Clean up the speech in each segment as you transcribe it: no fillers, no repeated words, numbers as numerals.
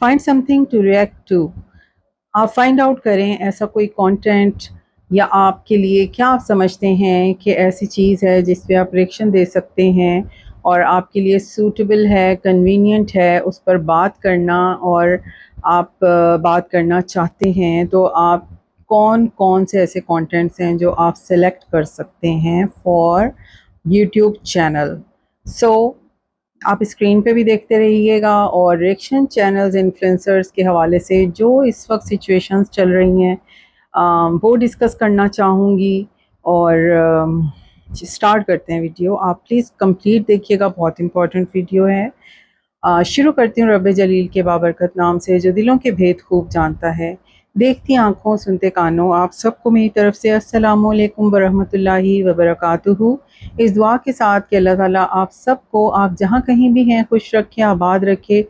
find something to react to. آپ find out کریں ایسا کوئی کانٹینٹ یا آپ کے لیے کیا آپ سمجھتے ہیں کہ ایسی چیز ہے جس پہ آپ ریئیکشن دے سکتے ہیں اور آپ کے لیے سوٹیبل ہے، کنوینینٹ ہے اس پر بات کرنا، اور آپ بات کرنا چاہتے ہیں، تو آپ کون کون سے ایسے کانٹینٹس ہیں جو آپ سلیکٹ کر سکتے ہیں فار یوٹیوب چینل. آپ اسکرین پہ بھی دیکھتے رہیے گا، اور ریئیکشن چینلز انفلوئنسرز کے حوالے سے جو اس وقت سچویشنز چل رہی ہیں وہ ڈسکس کرنا چاہوں گی. اور اسٹارٹ کرتے ہیں ویڈیو. آپ پلیز کمپلیٹ دیکھیے گا، بہت امپورٹنٹ ویڈیو ہے. شروع کرتی ہوں رب جلیل کے بابرکت نام سے جو دلوں کے بھید خوب جانتا ہے. دیکھتی آنکھوں سنتے کانوں، آپ سب کو میری طرف سے السلام علیکم ورحمۃ اللہ وبرکاتہ. اس دعا کے ساتھ کہ اللہ تعالیٰ آپ سب کو، آپ جہاں کہیں بھی ہیں، خوش رکھے، آباد رکھے،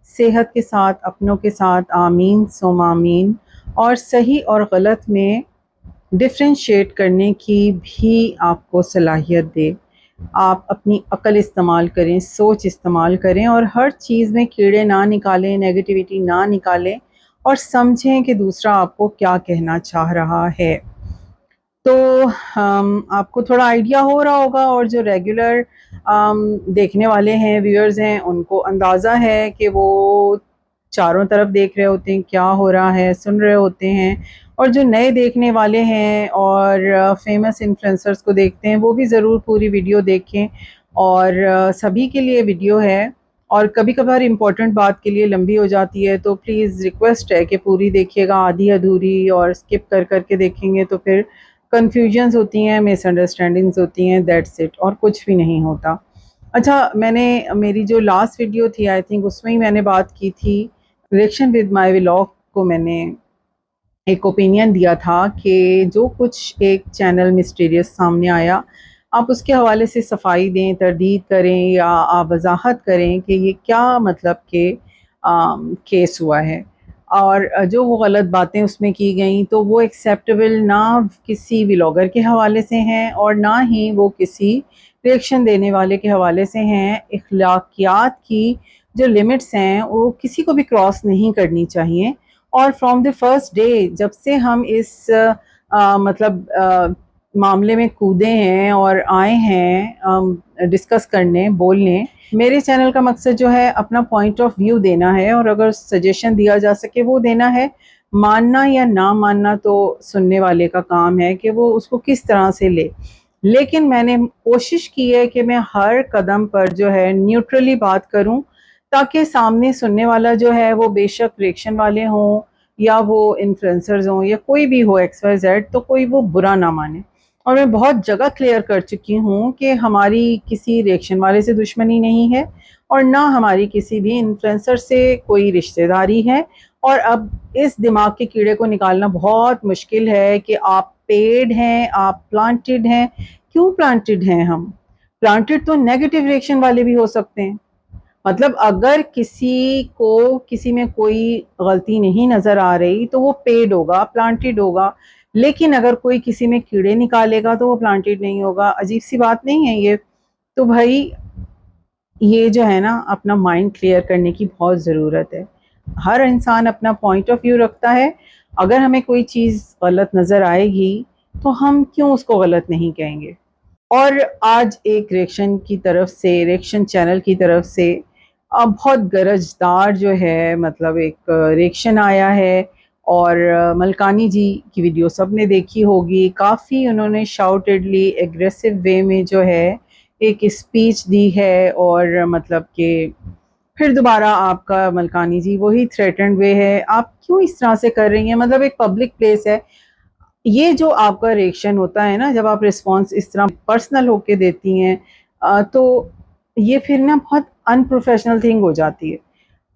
صحت کے ساتھ، اپنوں کے ساتھ، آمین ثم آمین. اور صحیح اور غلط میں ڈفرینشیٹ کرنے کی بھی آپ کو صلاحیت دے. آپ اپنی عقل استعمال کریں، سوچ استعمال کریں، اور ہر چیز میں کیڑے نہ نکالیں، نیگیٹیوٹی نہ نکالیں، اور سمجھیں کہ دوسرا آپ کو کیا کہنا چاہ رہا ہے. تو آپ کو تھوڑا آئیڈیا ہو رہا ہوگا، اور جو ریگولر دیکھنے والے ہیں، ویورز ہیں، ان کو اندازہ ہے کہ وہ چاروں طرف دیکھ رہے ہوتے ہیں کیا ہو رہا ہے، سن رہے ہوتے ہیں. اور جو نئے دیکھنے والے ہیں اور فیمس انفلوئنسرز کو دیکھتے ہیں، وہ بھی ضرور پوری ویڈیو دیکھیں. اور سبھی کے لیے ویڈیو ہے، اور کبھی کبھار امپورٹنٹ بات کے لیے لمبی ہو جاتی ہے، تو پلیز ریکویسٹ ہے کہ پوری دیکھیے گا. آدھی ادھوری اور اسکپ کر کر کے دیکھیں گے تو پھر کنفیوژنز ہوتی ہیں، مس انڈرسٹینڈنگز ہوتی ہیں، دیٹس اٹ، اور کچھ بھی نہیں ہوتا. اچھا، میری جو لاسٹ ویڈیو تھی آئی تھنک اس میں ہی میں نے بات کی تھی ریئیکشن ود مائی ولاگ کو. میں نے ایک اوپینین دیا تھا کہ جو کچھ ایک چینل مسٹیریس سامنے آیا، آپ اس کے حوالے سے صفائی دیں، تردید کریں، یا آپ وضاحت کریں کہ یہ کیا مطلب کہ کیس ہوا ہے. اور جو وہ غلط باتیں اس میں کی گئیں تو وہ ایکسیپٹیبل نہ کسی ولاگر کے حوالے سے ہیں، اور نہ ہی وہ کسی ریئیکشن دینے والے کے حوالے سے ہیں. اخلاقیات کی جو لمٹس ہیں وہ کسی کو بھی کراس نہیں کرنی چاہیے. اور فرام دی فرسٹ ڈے جب سے ہم اس معاملے میں کودے ہیں اور آئے ہیں ڈسکس کرنے، بولنے، میرے چینل کا مقصد جو ہے اپنا پوائنٹ آف ویو دینا ہے، اور اگر سجیشن دیا جا سکے وہ دینا ہے. ماننا یا نہ ماننا تو سننے والے کا کام ہے کہ وہ اس کو کس طرح سے لے. لیکن میں نے کوشش کی ہے کہ میں ہر قدم پر جو ہے نیوٹرلی بات کروں، تاکہ سامنے سننے والا جو ہے وہ بے شک ریئیکشن والے ہوں یا وہ انفلوئنسرز ہوں یا کوئی بھی ہو ایکس وائی زیڈ، تو کوئی وہ برا نہ مانے. اور میں بہت جگہ کلیئر کر چکی ہوں کہ ہماری کسی ریئیکشن والے سے دشمنی نہیں ہے، اور نہ ہماری کسی بھی انفلوئنسر سے کوئی رشتہ داری ہے. اور اب اس دماغ کے کیڑے کو نکالنا بہت مشکل ہے کہ آپ پیڈ ہیں، آپ پلانٹڈ ہیں. کیوں پلانٹڈ ہیں ہم؟ پلانٹڈ تو نیگیٹو ریئیکشن والے بھی ہو سکتے ہیں. مطلب اگر کسی کو کسی میں کوئی غلطی نہیں نظر آ رہی تو وہ پیڈ ہوگا، پلانٹڈ ہوگا. لیکن اگر کوئی کسی میں کیڑے نکالے گا تو وہ پلانٹڈ نہیں ہوگا. عجیب سی بات نہیں ہے یہ؟ تو بھائی یہ جو ہے نا، اپنا مائنڈ کلیئر کرنے کی بہت ضرورت ہے. ہر انسان اپنا پوائنٹ آف ویو رکھتا ہے. اگر ہمیں کوئی چیز غلط نظر آئے گی تو ہم کیوں اس کو غلط نہیں کہیں گے. اور آج ایک ریئیکشن کی طرف سے، ریئیکشن چینل کی طرف سے بہت گرجدار جو ہے مطلب ایک ریئیکشن آیا ہے. اور ملکانی جی کی ویڈیو سب نے دیکھی ہوگی. کافی انہوں نے شاؤٹڈلی ایگریسو وے میں جو ہے ایک اسپیچ دی ہے، اور مطلب کہ پھر دوبارہ آپ کا ملکانی جی وہی تھریٹنڈ وے ہے. آپ کیوں اس طرح سے کر رہی ہیں؟ مطلب ایک پبلک پلیس ہے. یہ جو آپ کا ریئیکشن ہوتا ہے نا، جب آپ رسپانس اس طرح پرسنل ہو کے دیتی ہیں تو یہ پھر نا بہت ان پروفیشنل تھنگ ہو جاتی ہے.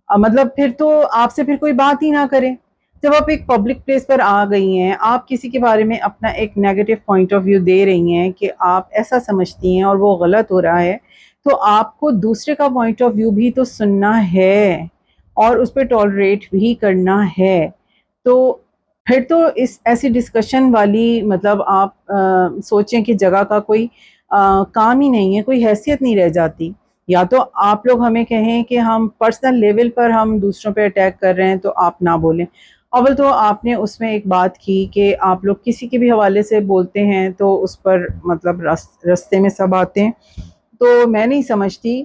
مطلب پھر تو آپ سے پھر کوئی بات ہی نہ کرے. جب آپ ایک پبلک پلیس پر آ گئی ہیں، آپ کسی کے بارے میں اپنا ایک نیگیٹو پوائنٹ آف ویو دے رہی ہیں کہ آپ ایسا سمجھتی ہیں اور وہ غلط ہو رہا ہے، تو آپ کو دوسرے کا پوائنٹ آف ویو بھی تو سننا ہے اور اس پہ ٹالریٹ بھی کرنا ہے. تو پھر تو اس ایسی ڈسکشن والی مطلب آپ سوچیں کہ جگہ کا کوئی کام ہی نہیں ہے، کوئی حیثیت نہیں رہ جاتی. یا تو آپ لوگ ہمیں کہیں کہ ہم پرسنل لیول پر ہم دوسروں پہ اٹیک کر رہے ہیں تو آپ نہ بولیں. اول تو آپ نے اس میں ایک بات کی کہ آپ لوگ کسی کے بھی حوالے سے بولتے ہیں تو اس پر مطلب رستے میں سب آتے ہیں. تو میں نہیں سمجھتی،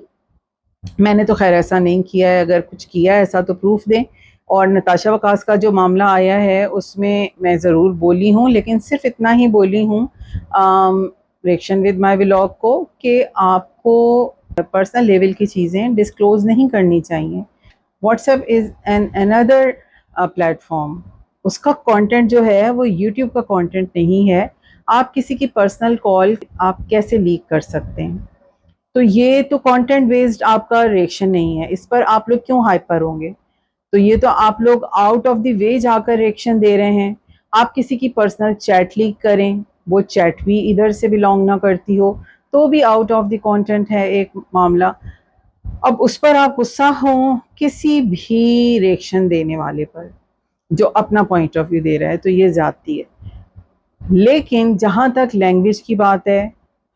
میں نے تو خیر ایسا نہیں کیا ہے، اگر کچھ کیا ہے ایسا تو پروف دیں. اور نتاشا وقاص کا جو معاملہ آیا ہے اس میں ضرور بولی ہوں، لیکن صرف اتنا ہی بولی ہوں ریئیکشن ود مائی ولاگ کو کہ آپ کو پرسنل لیول کی چیزیں ڈسکلوز نہیں کرنی چاہیے. واٹس ایپ از این اندر پلیٹ فارم. اس کا کانٹینٹ جو ہے وہ یوٹیوب کا کانٹینٹ نہیں ہے. آپ کسی کی پرسنل کال آپ کیسے لیک کر سکتے ہیں؟ تو یہ تو کانٹینٹ بیسڈ آپ کا ریئیکشن نہیں ہے، اس پر آپ لوگ کیوں ہائپر ہوں گے؟ تو یہ تو آپ لوگ آؤٹ آف دی وے جا کر ریئیکشن دے رہے ہیں. آپ کسی کی پرسنل چیٹ لیک کریں، وہ چیٹ بھی ادھر سے بلانگ نہ کرتی ہو تو بھی آؤٹ آف دی کانٹینٹ ہے ایک معاملہ. اب اس پر آپ غصہ ہوں کسی بھی ریئیکشن دینے والے پر جو اپنا پوائنٹ آف ویو دے رہا ہے تو یہ زیادتی ہے. لیکن جہاں تک لینگویج کی بات ہے،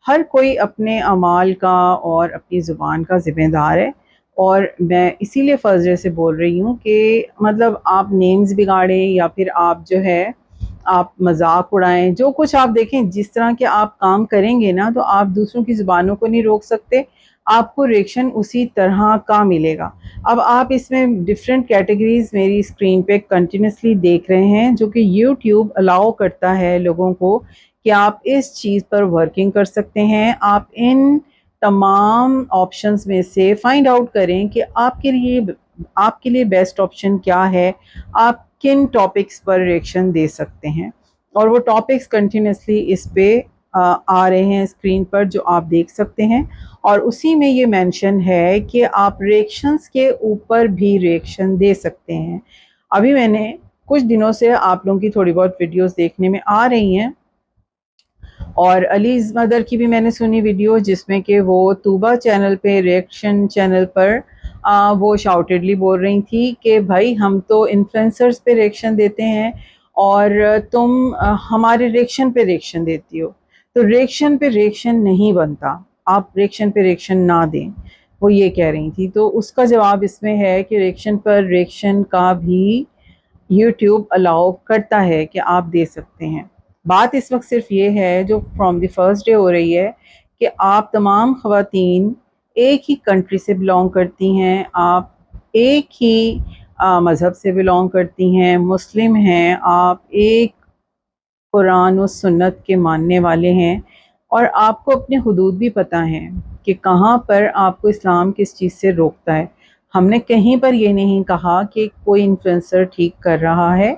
ہر کوئی اپنے اعمال کا اور اپنی زبان کا ذمہ دار ہے. اور میں اسی لیے فرض سے بول رہی ہوں کہ مطلب آپ نیمز بگاڑیں یا پھر آپ جو ہے آپ مذاق اڑائیں، جو کچھ آپ دیکھیں جس طرح کے آپ کام کریں گے نا تو آپ دوسروں کی زبانوں کو نہیں روک سکتے، آپ کو ریئیکشن اسی طرح کا ملے گا. اب آپ اس میں ڈفرینٹ کیٹیگریز میری اسکرین پہ کنٹینیوسلی دیکھ رہے ہیں جو کہ یوٹیوب الاؤ کرتا ہے لوگوں کو کہ آپ اس چیز پر ورکنگ کر سکتے ہیں. آپ ان تمام آپشنز میں سے فائنڈ آؤٹ کریں کہ آپ کے لیے بیسٹ آپشن کیا ہے، آپ کن ٹاپکس پر ریئیکشن دے سکتے ہیں. اور وہ ٹاپکس کنٹینیوسلی اس پہ آ رہے ہیں اسکرین پر جو آپ دیکھ سکتے ہیں، اور اسی میں یہ مینشن ہے کہ آپ ریئیکشنز کے اوپر بھی ریئیکشن دے سکتے ہیں. ابھی میں نے کچھ دنوں سے آپ لوگوں کی تھوڑی بہت ویڈیوز دیکھنے میں آ رہی ہیں، اور علیز مدر کی بھی میں نے سنی ویڈیو جس میں کہ وہ طوبہ چینل پہ ریئیکشن چینل پر وہ شاؤٹیڈلی بول رہی تھی کہ بھائی ہم تو انفلوئنسرز پہ ریئیکشن دیتے ہیں اور تم ہمارے ریئیکشن پہ ریئیکشن دیتی ہو. تو ریئیکشن پہ ریئیکشن نہیں بنتا، آپ ریئیکشن پہ ریئیکشن نہ دیں، وہ یہ کہہ رہی تھی. تو اس کا جواب اس میں ہے کہ ریئیکشن پر ریئیکشن کا بھی یوٹیوب الاؤ کرتا ہے کہ آپ دے سکتے ہیں. بات اس وقت صرف یہ ہے جو فرام دی فرسٹ ڈے ہو رہی ہے کہ آپ تمام خواتین ایک ہی کنٹری سے بلانگ کرتی ہیں، آپ ایک ہی مذہب سے بلانگ کرتی ہیں، مسلم ہیں، آپ ایک قرآن و سنت کے ماننے والے ہیں، اور آپ کو اپنے حدود بھی پتہ ہیں کہ کہاں پر آپ کو اسلام کس چیز سے روکتا ہے. ہم نے کہیں پر یہ نہیں کہا کہ کوئی انفلوئنسر ٹھیک کر رہا ہے.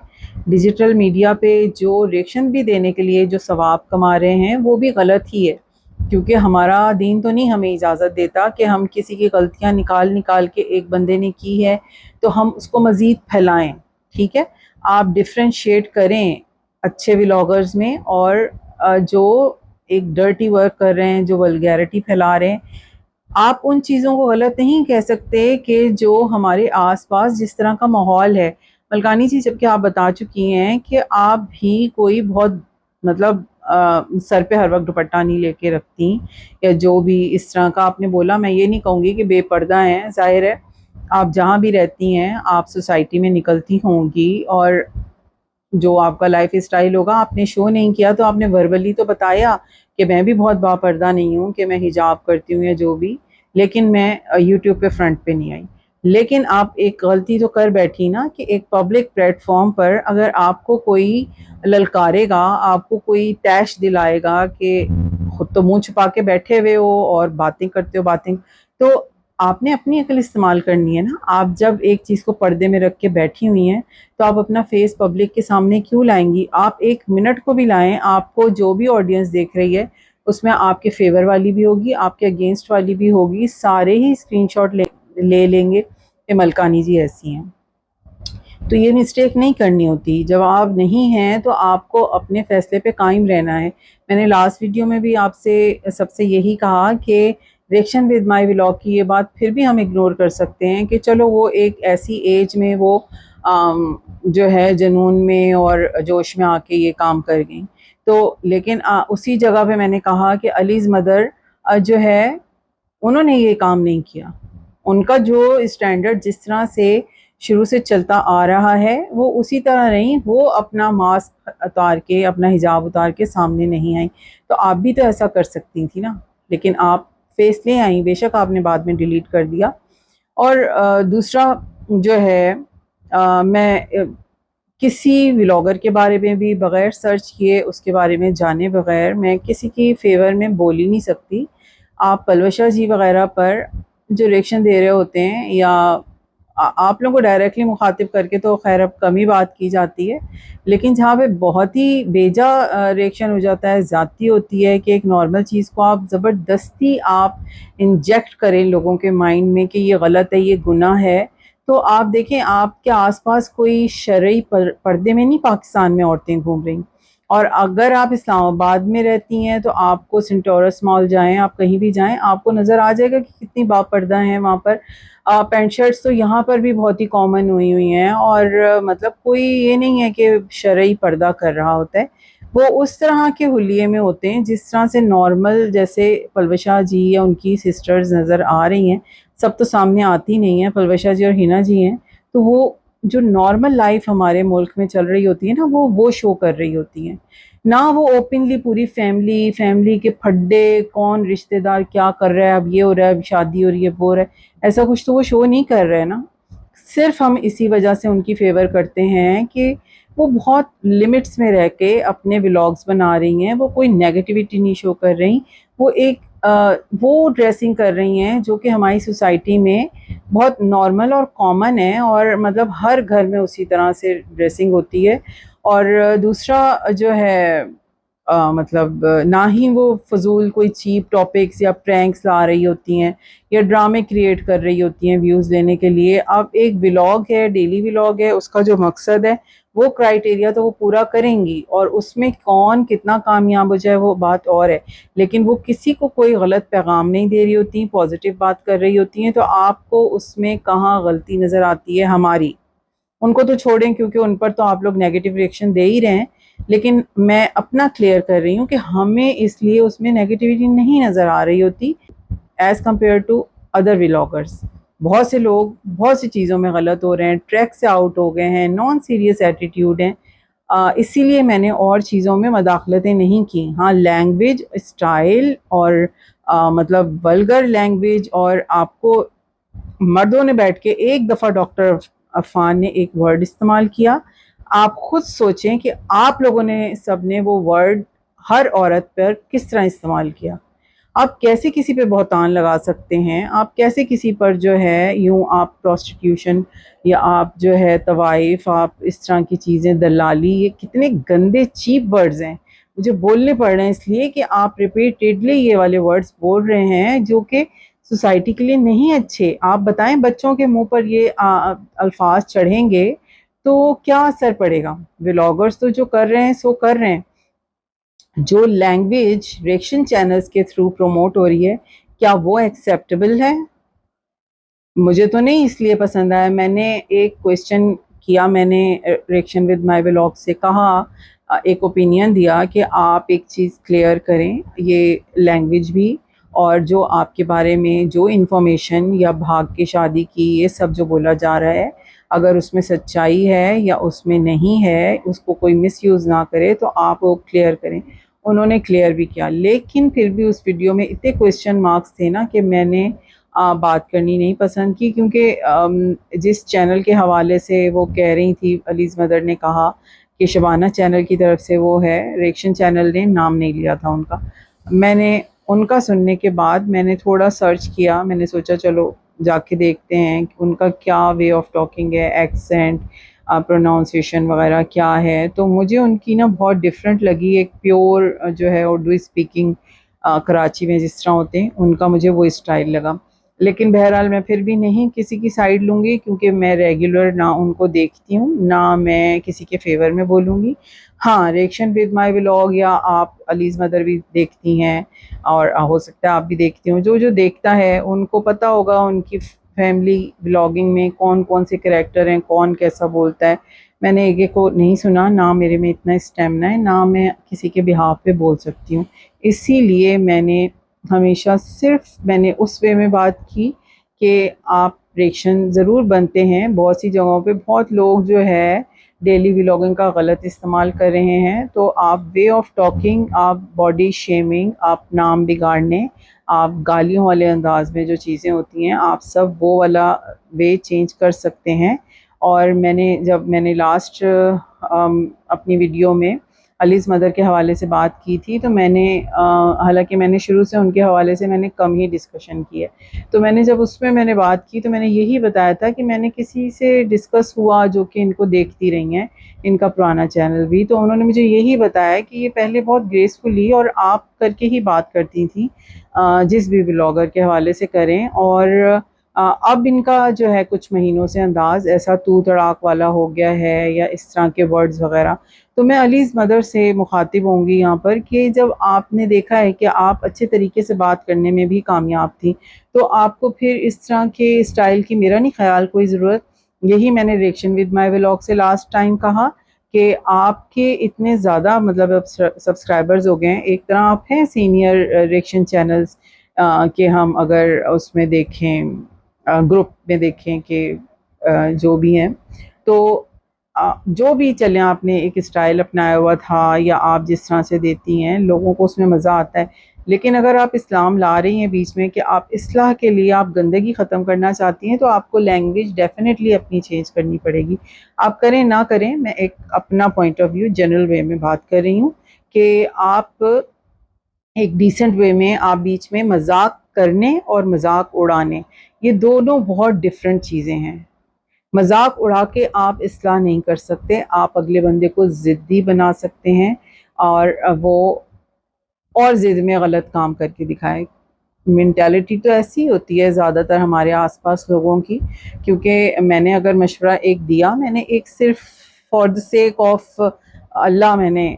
ڈیجیٹل میڈیا پہ جو ریئیکشن بھی دینے کے لیے جو ثواب کما رہے ہیں وہ بھی غلط ہی ہے، کیونکہ ہمارا دین تو نہیں ہمیں اجازت دیتا کہ ہم کسی کی غلطیاں نکال کے ایک بندے نے کی ہے تو ہم اس کو مزید پھیلائیں. ٹھیک ہے، آپ ڈفرینشیٹ کریں اچھے ولاگرز میں اور جو ایک ڈرٹی ورک کر رہے ہیں، جو ولگیرٹی پھیلا رہے ہیں. آپ ان چیزوں کو غلط نہیں کہہ سکتے کہ جو ہمارے آس پاس جس طرح کا ماحول ہے. ملکانی جی جبکہ آپ بتا چکی ہیں کہ آپ بھی کوئی بہت مطلب سر پہ ہر وقت دوپٹہ نہیں لے کے رکھتی یا جو بھی اس طرح کا آپ نے بولا، میں یہ نہیں کہوں گی کہ بے پردہ ہیں، ظاہر ہے آپ جہاں بھی رہتی ہیں آپ سوسائٹی میں نکلتی ہوں گی، اور جو آپ کا لائف اسٹائل ہوگا، آپ نے شو نہیں کیا تو آپ نے وربلی تو بتایا کہ میں بھی بہت با پردہ نہیں ہوں، کہ میں حجاب کرتی ہوں یا جو بھی، لیکن میں یوٹیوب پہ فرنٹ پہ نہیں آئی. لیکن آپ ایک غلطی تو کر بیٹھی نا کہ ایک پبلک پلیٹ فارم پر اگر آپ کو کوئی للکارے گا، آپ کو کوئی تیش دلائے گا کہ خود تو منہ چھپا کے بیٹھے ہوئے ہو اور باتیں کرتے ہو تو آپ نے اپنی عقل استعمال کرنی ہے نا. آپ جب ایک چیز کو پردے میں رکھ کے بیٹھی ہوئی ہیں تو آپ اپنا فیس پبلک کے سامنے کیوں لائیں گی؟ آپ ایک منٹ کو بھی لائیں، آپ کو جو بھی آڈینس دیکھ رہی ہے اس میں آپ کے فیور والی بھی ہوگی، آپ کے اگینسٹ والی بھی ہوگی، سارے ہی اسکرین شاٹ لے لیں گے کہ ملکانی جی ایسی ہیں. تو یہ مسٹیک نہیں کرنی ہوتی. جب آپ نہیں ہیں تو آپ کو اپنے فیصلے پہ قائم رہنا ہے. میں نے لاسٹ ویڈیو میں بھی آپ سے سب سے یہی کہا کہ ریئیکشن ود مائی ولاگ کی یہ بات پھر بھی ہم اگنور کر سکتے ہیں کہ چلو وہ ایک ایسی ایج میں وہ جو ہے جنون میں اور جوش میں آ کے یہ کام کر گئیں. تو لیکن اسی جگہ پہ میں نے کہا کہ علیز مدر جو ہے انہوں نے یہ کام نہیں کیا. ان کا جو اسٹینڈرڈ جس طرح سے شروع سے چلتا آ رہا ہے وہ اسی طرح نہیں. وہ اپنا ماسک اتار کے اپنا حجاب اتار کے سامنے نہیں آئیں. تو آپ بھی تو ایسا کر سکتی تھی نا, لیکن آپ فیس لے آئیں. بے شک آپ نے بعد میں ڈیلیٹ کر دیا. اور دوسرا جو ہے, میں کسی ولاگر کے بارے میں بھی بغیر سرچ کیے, اس کے بارے میں جانے بغیر میں کسی کی فیور میں بول ہی نہیں سکتی. آپ پلوشا جی وغیرہ پر جو ریئیکشن دے رہے ہوتے ہیں, یا آپ لوگوں کو ڈائریکٹلی مخاطب کر کے تو خیر اب کم ہی بات کی جاتی ہے, لیکن جہاں پہ بہت ہی بیجا ریئیکشن ہو جاتا ہے, زیادتی ہوتی ہے کہ ایک نارمل چیز کو آپ زبردستی آپ انجیکٹ کریں لوگوں کے مائنڈ میں کہ یہ غلط ہے, یہ گناہ ہے. تو آپ دیکھیں آپ کے آس پاس کوئی شرعی پردے میں نہیں پاکستان میں عورتیں گھوم رہی, اور اگر آپ اسلام آباد میں رہتی ہیں تو آپ کو سینٹورس مال جائیں, آپ کہیں بھی جائیں, آپ کو نظر آ جائے گا کہ کتنی باپردہ ہیں وہاں پر. پینٹ شرٹس تو یہاں پر بھی بہت ہی کامن ہوئی ہیں, اور مطلب کوئی یہ نہیں ہے کہ شرعی پردہ کر رہا ہوتا ہے. وہ اس طرح کے حلیے میں ہوتے ہیں جس طرح سے نارمل, جیسے پلوشا جی یا ان کی سسٹرز نظر آ رہی ہیں. سب تو سامنے آتی نہیں ہیں, پلوشا جی اور ہینا جی ہیں, تو وہ جو نارمل لائف ہمارے ملک میں چل رہی ہوتی ہے نا, وہ شو کر رہی ہوتی ہیں. نہ وہ اوپنلی پوری فیملی کے پھڈے, کون رشتہ دار کیا کر رہا ہے, اب یہ ہو رہا ہے, اب شادی ہو رہی ہے, وہ ہو رہا ہے, ایسا کچھ تو وہ شو نہیں کر رہے نا. صرف ہم اسی وجہ سے ان کی فیور کرتے ہیں کہ وہ بہت لمٹس میں رہ کے اپنے ولاگز بنا رہی ہیں. وہ کوئی نیگیٹیوٹی نہیں شو کر رہی, وہ ایک وہ ڈریسنگ کر رہی ہیں جو کہ ہماری سوسائٹی میں بہت نارمل اور کامن ہے, اور مطلب ہر گھر میں اسی طرح سے ڈریسنگ ہوتی ہے. اور دوسرا جو ہے مطلب نہ ہی وہ فضول کوئی چیپ ٹاپکس یا پرینکس لا رہی ہوتی ہیں یا ڈرامے کریٹ کر رہی ہوتی ہیں ویوز لینے کے لیے. اب ایک ولاگ ہے, ڈیلی ولاگ ہے, اس کا جو مقصد ہے وہ کرائٹیریا تو وہ پورا کریں گی, اور اس میں کون کتنا کامیاب ہو جائے وہ بات اور ہے, لیکن وہ کسی کو کوئی غلط پیغام نہیں دے رہی ہوتی, پازیٹیو بات کر رہی ہوتی ہیں. تو آپ کو اس میں کہاں غلطی نظر آتی ہے ہماری؟ ان کو تو چھوڑیں کیونکہ ان پر تو آپ لوگ نیگیٹو ریئیکشن دے ہی رہے ہیں, لیکن میں اپنا کلیئر کر رہی ہوں کہ ہمیں اس لیے اس میں نیگیٹیوٹی نہیں نظر آ رہی ہوتی as compare to other vloggers. بہت سے لوگ بہت سی چیزوں میں غلط ہو رہے ہیں, ٹریک سے آؤٹ ہو گئے ہیں, نان سیریس ایٹیٹیوڈ ہیں. اسی لیے میں نے اور چیزوں میں مداخلتیں نہیں کی. ہاں, لینگویج, اسٹائل اور مطلب ولگر لینگویج, اور آپ کو مردوں نے بیٹھ کے ایک دفعہ ڈاکٹر عرفان نے ایک ورڈ استعمال کیا, آپ خود سوچیں کہ آپ لوگوں نے سب نے وہ ورڈ ہر عورت پر کس طرح استعمال کیا. آپ کیسے کسی پہ بہتان لگا سکتے ہیں, آپ کیسے کسی پر جو ہے یوں آپ پروسٹیٹیوشن یا آپ جو ہے طوائف, آپ اس طرح کی چیزیں, دلالی, یہ کتنے گندے چیپ ورڈز ہیں. مجھے بولنے پڑ رہے ہیں اس لیے کہ آپ ریپیٹیڈلی یہ والے ورڈز بول رہے ہیں جو کہ سوسائٹی کے لیے نہیں اچھے. آپ بتائیں بچوں کے منہ پر یہ الفاظ چڑھیں گے تو کیا اثر پڑے گا؟ ولاگرز تو جو کر رہے ہیں سو کر رہے ہیں. جو لینگویج ریئیکشن چینلز کے تھرو پروموٹ ہو رہی ہے, کیا وہ ایکسیپٹیبل ہے؟ مجھے تو نہیں اس لیے پسند آیا. میں نے ایک کویسچن کیا, میں نے ریئیکشن ود مائی ولاگ سے کہا, ایک اوپینین دیا کہ آپ ایک چیز کلیئر کریں, یہ لینگویج بھی اور جو آپ کے بارے میں جو انفارمیشن یا بھاگ کے شادی کی یہ سب جو بولا جا رہا ہے, اگر اس میں سچائی ہے یا اس میں نہیں ہے, اس کو کوئی مس یوز نہ کرے تو آپ وہ کلیئر کریں. انہوں نے کلیئر بھی کیا, لیکن پھر بھی اس ویڈیو میں اتنے کویسچن مارکس تھے نا کہ میں نے بات کرنی نہیں پسند کی. کیونکہ جس چینل کے حوالے سے وہ کہہ رہی تھی, علیز مدر نے کہا کہ شبانہ چینل کی طرف سے وہ ہے, ریئیکشن چینل نے نام نہیں لیا تھا ان کا. میں نے ان کا سننے کے بعد میں نے تھوڑا سرچ کیا, میں نے سوچا چلو جا کے دیکھتے ہیں کہ ان کا کیا وے آف ٹاکنگ ہے, ایکسینٹ, پروناؤنسیشن وغیرہ کیا ہے. تو مجھے ان کی نا بہت ڈفرینٹ لگی. ایک پیور جو ہے اردو اسپیکنگ کراچی میں جس طرح ہوتے ہیں ان کا مجھے وہ اسٹائل لگا. لیکن بہرحال میں پھر بھی نہیں کسی کی سائیڈ لوں گی, کیونکہ میں ریگولر نہ ان کو دیکھتی ہوں نہ میں کسی کے فیور میں بولوں گی. ہاں, ریئیکشن ود مائی ولاگ یا آپ علیز مدر بھی دیکھتی ہیں, اور ہو سکتا ہے آپ بھی دیکھتی ہوں. جو دیکھتا ہے ان کو پتہ ہوگا ان کی فیملی ولاگنگ میں کون کون سے کریکٹر ہیں, کون کیسا بولتا ہے. میں نے ایک کو نہیں سنا, نہ میرے میں اتنا اسٹیمنا ہے, نہ میں کسی کے بہاف پہ بول سکتی ہوں. اسی لیے میں نے ہمیشہ صرف میں نے اس وے میں بات کی کہ آپ ریئیکشن ضرور بنتے ہیں. بہت سی جگہوں پہ بہت لوگ جو ہے ڈیلی ولاگنگ کا غلط استعمال کر رہے ہیں. تو آپ وے آف ٹاکنگ، آپ باڈی شیمنگ، آپ نام بگاڑنے، آپ گالیوں والے انداز میں جو چیزیں ہوتی ہیں، آپ سب وہ والا وے چینج کر سکتے ہیں. اور جب میں نے لاسٹ اپنی ویڈیو میں علیز مدر کے حوالے سے بات کی تھی، تو میں نے حالانکہ میں نے شروع سے ان کے حوالے سے میں نے کم ہی ڈسکشن کی ہے، تو میں نے جب اس میں نے بات کی تو میں نے یہی بتایا تھا کہ میں نے کسی سے ڈسکس ہوا جو کہ ان کو دیکھتی رہی ہیں، ان کا پرانا چینل بھی، تو انہوں نے مجھے یہی بتایا کہ یہ پہلے بہت گریسفلی اور آپ کر کے ہی بات کرتی تھیں جس بھی بلاگر کے حوالے سے کریں، اور اب ان کا جو ہے کچھ مہینوں سے انداز ایسا تو تڑاک والا ہو گیا ہے یا اس طرح کے ورڈز وغیرہ. تو میں علیز مدر سے مخاطب ہوں گی یہاں پر کہ جب آپ نے دیکھا ہے کہ آپ اچھے طریقے سے بات کرنے میں بھی کامیاب تھی، تو آپ کو پھر اس طرح کے اسٹائل کی میرا نہیں خیال کوئی ضرورت. یہی میں نے ریئیکشن ود مائی ولاگ سے لاسٹ ٹائم کہا کہ آپ کے اتنے زیادہ مطلب اب سبسکرائبرز ہو گئے ہیں، ایک طرح آپ ہیں سینئر ریئیکشن چینلز کہ ہم اگر اس میں دیکھیں گروپ میں دیکھیں کہ جو بھی ہیں، تو جو بھی چلیں آپ نے ایک اسٹائل اپنایا ہوا تھا یا آپ جس طرح سے دیتی ہیں لوگوں کو اس میں مزہ آتا ہے. لیکن اگر آپ اسلام لا رہی ہیں بیچ میں کہ آپ اصلاح کے لیے آپ گندگی ختم کرنا چاہتی ہیں، تو آپ کو لینگویج ڈیفینیٹلی اپنی چینج کرنی پڑے گی. آپ کریں نہ کریں، میں ایک اپنا point of view general way میں بات کر رہی ہوں کہ آپ ایک ڈیسنٹ وے میں آپ بیچ میں مذاق کرنے اور مذاق اڑانے، یہ دونوں بہت ڈفرینٹ چیزیں ہیں. مذاق اڑا کے آپ اصلاح نہیں کر سکتے، آپ اگلے بندے کو ضدی بنا سکتے ہیں اور وہ اور ضد میں غلط کام کر کے دکھائے. مینٹیلٹی تو ایسی ہوتی ہے زیادہ تر ہمارے آس پاس لوگوں کی، کیونکہ میں نے اگر مشورہ ایک دیا، میں نے ایک صرف فار دا سیک آف اللہ میں نے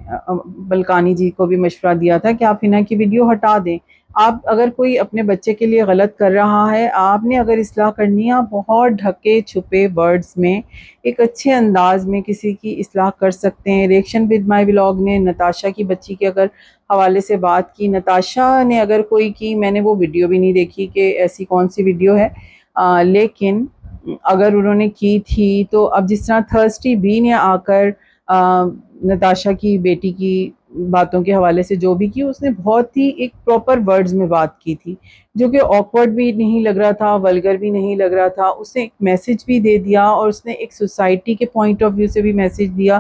بلکانی جی کو بھی مشورہ دیا تھا کہ آپ ہنا کی ویڈیو ہٹا دیں. آپ اگر کوئی اپنے بچے کے لیے غلط کر رہا ہے، آپ نے اگر اصلاح کرنی ہے، آپ بہت ڈھکے چھپے ورڈز میں ایک اچھے انداز میں کسی کی اصلاح کر سکتے ہیں. ریئیکشن ود مائی ولاگ نے نتاشا کی بچی کے اگر حوالے سے بات کی، نتاشا نے اگر کوئی کی، میں نے وہ ویڈیو بھی نہیں دیکھی کہ ایسی کون سی ویڈیو ہے، لیکن اگر انہوں نے کی تھی تو اب جس طرح تھرسٹی بی نے آ کر نتاشا کی بیٹی کی باتوں کے حوالے سے جو بھی کی، اس نے بہت ہی ایک پراپر ورڈز میں بات کی تھی، جو کہ آکورڈ بھی نہیں لگ رہا تھا، ولگر بھی نہیں لگ رہا تھا. اس نے ایک میسج بھی دے دیا اور اس نے ایک سوسائٹی کے پوائنٹ آف ویو سے بھی میسج دیا،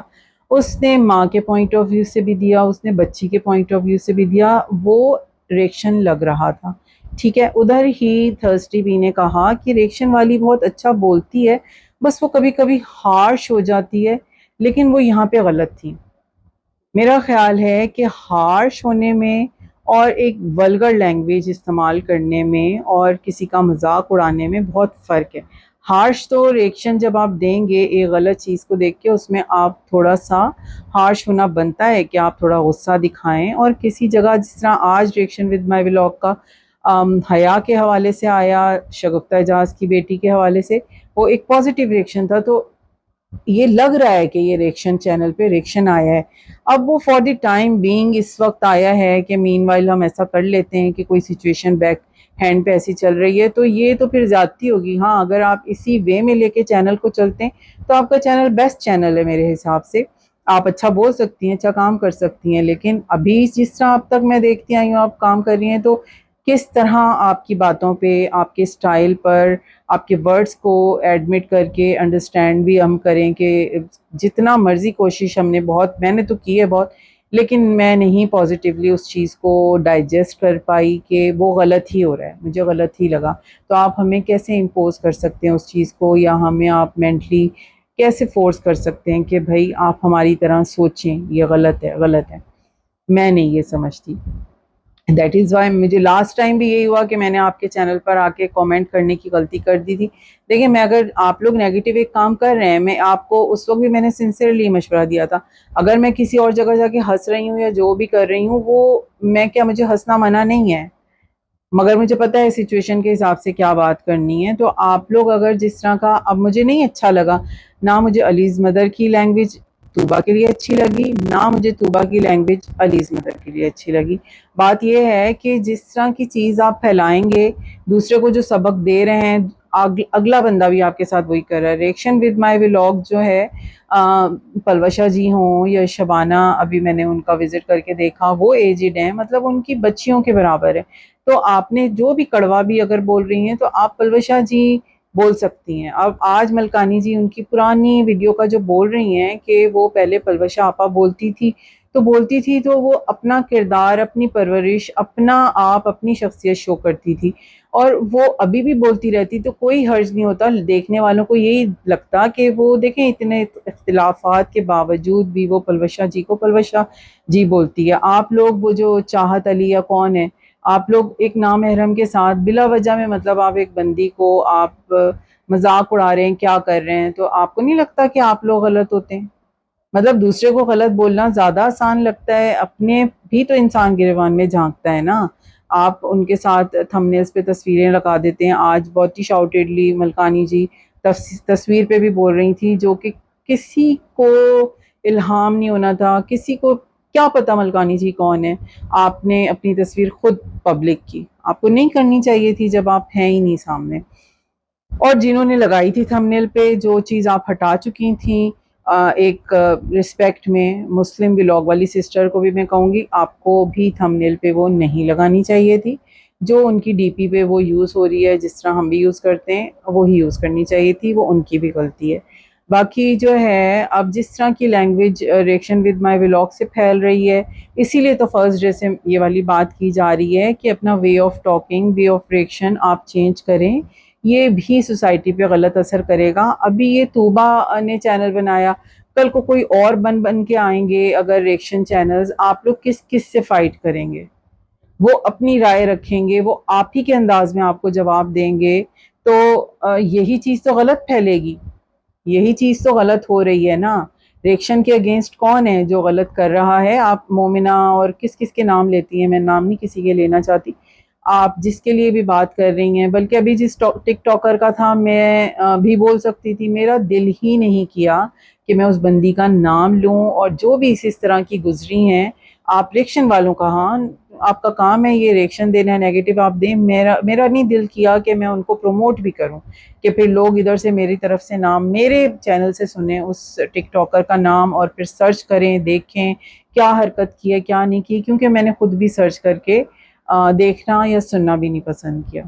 اس نے ماں کے پوائنٹ آف ویو سے بھی دیا، اس نے بچی کے پوائنٹ آف ویو سے بھی دیا. وہ ریئیکشن لگ رہا تھا. ٹھیک ہے، ادھر ہی تھرسٹی بی نے کہا کہ ریئیکشن والی بہت اچھا بولتی ہے، بس وہ کبھی کبھی ہارش ہو جاتی ہے، لیکن وہ یہاں پہ غلط تھی. میرا خیال ہے کہ ہارش ہونے میں اور ایک ولگر لینگویج استعمال کرنے میں اور کسی کا مذاق اڑانے میں بہت فرق ہے. ہارش تو ریئیکشن جب آپ دیں گے ایک غلط چیز کو دیکھ کے، اس میں آپ تھوڑا سا ہارش ہونا بنتا ہے کہ آپ تھوڑا غصہ دکھائیں. اور کسی جگہ جس طرح آج ریئیکشن ود مائی ولاگ کا حیا کے حوالے سے آیا، شگفتہ اعجاز کی بیٹی کے حوالے سے، وہ ایک پازیٹیو ریئیکشن تھا، تو یہ لگ رہا ہے کہ یہ ریئیکشن چینل پہ ریئیکشن آیا ہے. اب وہ فار دی ٹائم بینگ اس وقت آیا ہے کہ مین وائل ہم ایسا کر لیتے ہیں کہ کوئی سچویشن بیک ہینڈ پہ ایسی چل رہی ہے، تو یہ تو پھر زیادتی ہوگی. ہاں، اگر آپ اسی وے میں لے کے چینل کو چلتے ہیں تو آپ کا چینل بیسٹ چینل ہے میرے حساب سے. آپ اچھا بول سکتی ہیں، اچھا کام کر سکتی ہیں، لیکن ابھی جس طرح اب تک میں دیکھتی آئی ہوں آپ کام کر رہی ہیں، تو کس طرح آپ کی باتوں پہ، آپ کے اسٹائل پر، آپ کے ورڈز کو ایڈمٹ کر کے انڈرسٹینڈ بھی ہم کریں کہ جتنا مرضی کوشش ہم نے میں نے تو کی ہے بہت، لیکن میں نہیں پازیٹیولی اس چیز کو ڈائجسٹ کر پائی کہ وہ غلط ہی ہو رہا ہے، مجھے غلط ہی لگا. تو آپ ہمیں کیسے امپوز کر سکتے ہیں اس چیز کو، یا ہمیں آپ مینٹلی کیسے فورس کر سکتے ہیں کہ بھائی آپ ہماری طرح سوچیں، یہ غلط ہے، غلط ہے. میں نہیں یہ سمجھتی. دیٹ از وائی مجھے لاسٹ ٹائم بھی یہی ہوا کہ میں نے آپ کے چینل پر آ کے کامنٹ کرنے کی غلطی کر دی تھی. دیکھیں، میں اگر آپ لوگ نیگیٹو ایک کام کر رہے ہیں، میں آپ کو اس وقت بھی میں نے سنسیئرلی مشورہ دیا تھا. اگر میں کسی اور جگہ جا کے ہنس رہی ہوں یا جو بھی کر رہی ہوں، وہ میں کیا، مجھے ہنسنا منع نہیں ہے، مگر مجھے پتہ ہے سچویشن کے حساب سے کیا بات کرنی ہے. تو آپ لوگ اگر جس طرح کا، اب مجھے نہیں اچھا لگا، نہ مجھے علیز مدر کی لینگویج طوبہ کے لیے اچھی لگی، نہ مجھے طوبہ کی لینگویج علیز مدر کے لیے اچھی لگی۔ بات یہ ہے کہ جس طرح کی چیز آپ پھیلائیں گے، دوسرے کو جو سبق دے رہے ہیں، اگلا بندہ بھی آپ کے ساتھ وہی کر رہا ہے۔ ریئیکشن ود مائی ولاگ جو ہے، پلوشا جی ہوں یا شبانہ، ابھی میں نے ان کا وزٹ کر کے دیکھا، وہ ایجڈ ہیں، مطلب ان کی بچیوں کے برابر ہے۔ تو آپ نے جو بھی کڑوا بھی اگر بول رہی ہیں تو آپ پلوشا جی بول سکتی ہیں۔ اب آج ملکانی جی ان کی پرانی ویڈیو کا جو بول رہی ہیں کہ وہ پہلے پلوشا آپا بولتی تھی تو وہ اپنا کردار، اپنی پرورش، اپنا آپ، اپنی شخصیت شو کرتی تھی، اور وہ ابھی بھی بولتی رہتی تو کوئی حرج نہیں ہوتا۔ دیکھنے والوں کو یہی لگتا کہ وہ دیکھیں اتنے اختلافات کے باوجود بھی وہ پلوشا جی کو پلوشا جی بولتی ہے۔ آپ لوگ وہ جو چاہت علی یا کون ہے، آپ لوگ ایک نامحرم کے ساتھ بلا وجہ میں، مطلب آپ ایک بندی کو آپ مذاق اڑا رہے ہیں، کیا کر رہے ہیں، تو آپ کو نہیں لگتا کہ آپ لوگ غلط ہوتے ہیں؟ مطلب دوسرے کو غلط بولنا زیادہ آسان لگتا ہے، اپنے بھی تو انسان گریبان میں جھانکتا ہے نا۔ آپ ان کے ساتھ تھمبنیلز پہ تصویریں لگا دیتے ہیں۔ آج بہت ہی شاؤٹیڈلی ملکانی جی تصویر پہ بھی بول رہی تھی، جو کہ کسی کو الہام نہیں ہونا تھا، کسی کو کیا پتا ملکانی جی کون ہے۔ آپ نے اپنی تصویر خود پبلک کی، آپ کو نہیں کرنی چاہیے تھی جب آپ ہیں ہی نہیں سامنے۔ اور جنہوں نے لگائی تھی تھمبنیل پہ جو چیز آپ ہٹا چکی تھیں، ایک رسپیکٹ میں مسلم ولاگ والی سسٹر کو بھی میں کہوں گی، آپ کو بھی تھمبنیل پہ وہ نہیں لگانی چاہیے تھی۔ جو ان کی ڈی پی پہ وہ یوز ہو رہی ہے، جس طرح ہم بھی یوز کرتے ہیں، وہی یوز کرنی چاہیے تھی، وہ ان کی بھی غلطی ہے۔ باقی جو ہے، اب جس طرح کی language reaction with my vlog سے پھیل رہی ہے، اسی لیے تو فرسٹ ڈے سے یہ والی بات کی جا رہی ہے کہ اپنا way of talking, way of reaction آپ چینج کریں، یہ بھی سوسائٹی پہ غلط اثر کرے گا۔ ابھی یہ طوبہ نے چینل بنایا، کل کو کوئی اور بن کے آئیں گے اگر ریئیکشن چینلز، آپ لوگ کس سے فائٹ کریں گے؟ وہ اپنی رائے رکھیں گے، وہ آپ ہی کے انداز میں آپ کو جواب دیں گے، تو یہی چیز تو غلط پھیلے گی، یہی چیز تو غلط ہو رہی ہے نا۔ ریئیکشن کے اگینسٹ کون ہے جو غلط کر رہا ہے؟ آپ مومنہ اور کس کس کے نام لیتی ہیں، میں نام نہیں کسی کے لینا چاہتی، آپ جس کے لیے بھی بات کر رہی ہیں، بلکہ ابھی جس ٹک ٹاکر کا تھا، میں بھی بول سکتی تھی، میرا دل ہی نہیں کیا کہ میں اس بندی کا نام لوں، اور جو بھی اس طرح کی گزری ہیں، آپ ریئیکشن والوں کا، ہاں آپ کا کام ہے یہ ریئیکشن دینا ہے، نیگیٹو آپ دیں، میرا نہیں دل کیا کہ میں ان کو پروموٹ بھی کروں، کہ پھر لوگ ادھر سے میری طرف سے نام میرے چینل سے سنیں اس ٹک ٹاکر کا نام، اور پھر سرچ کریں، دیکھیں کیا حرکت کی ہے کیا نہیں کی، کیونکہ میں نے خود بھی سرچ کر کے دیکھنا یا سننا بھی نہیں پسند کیا،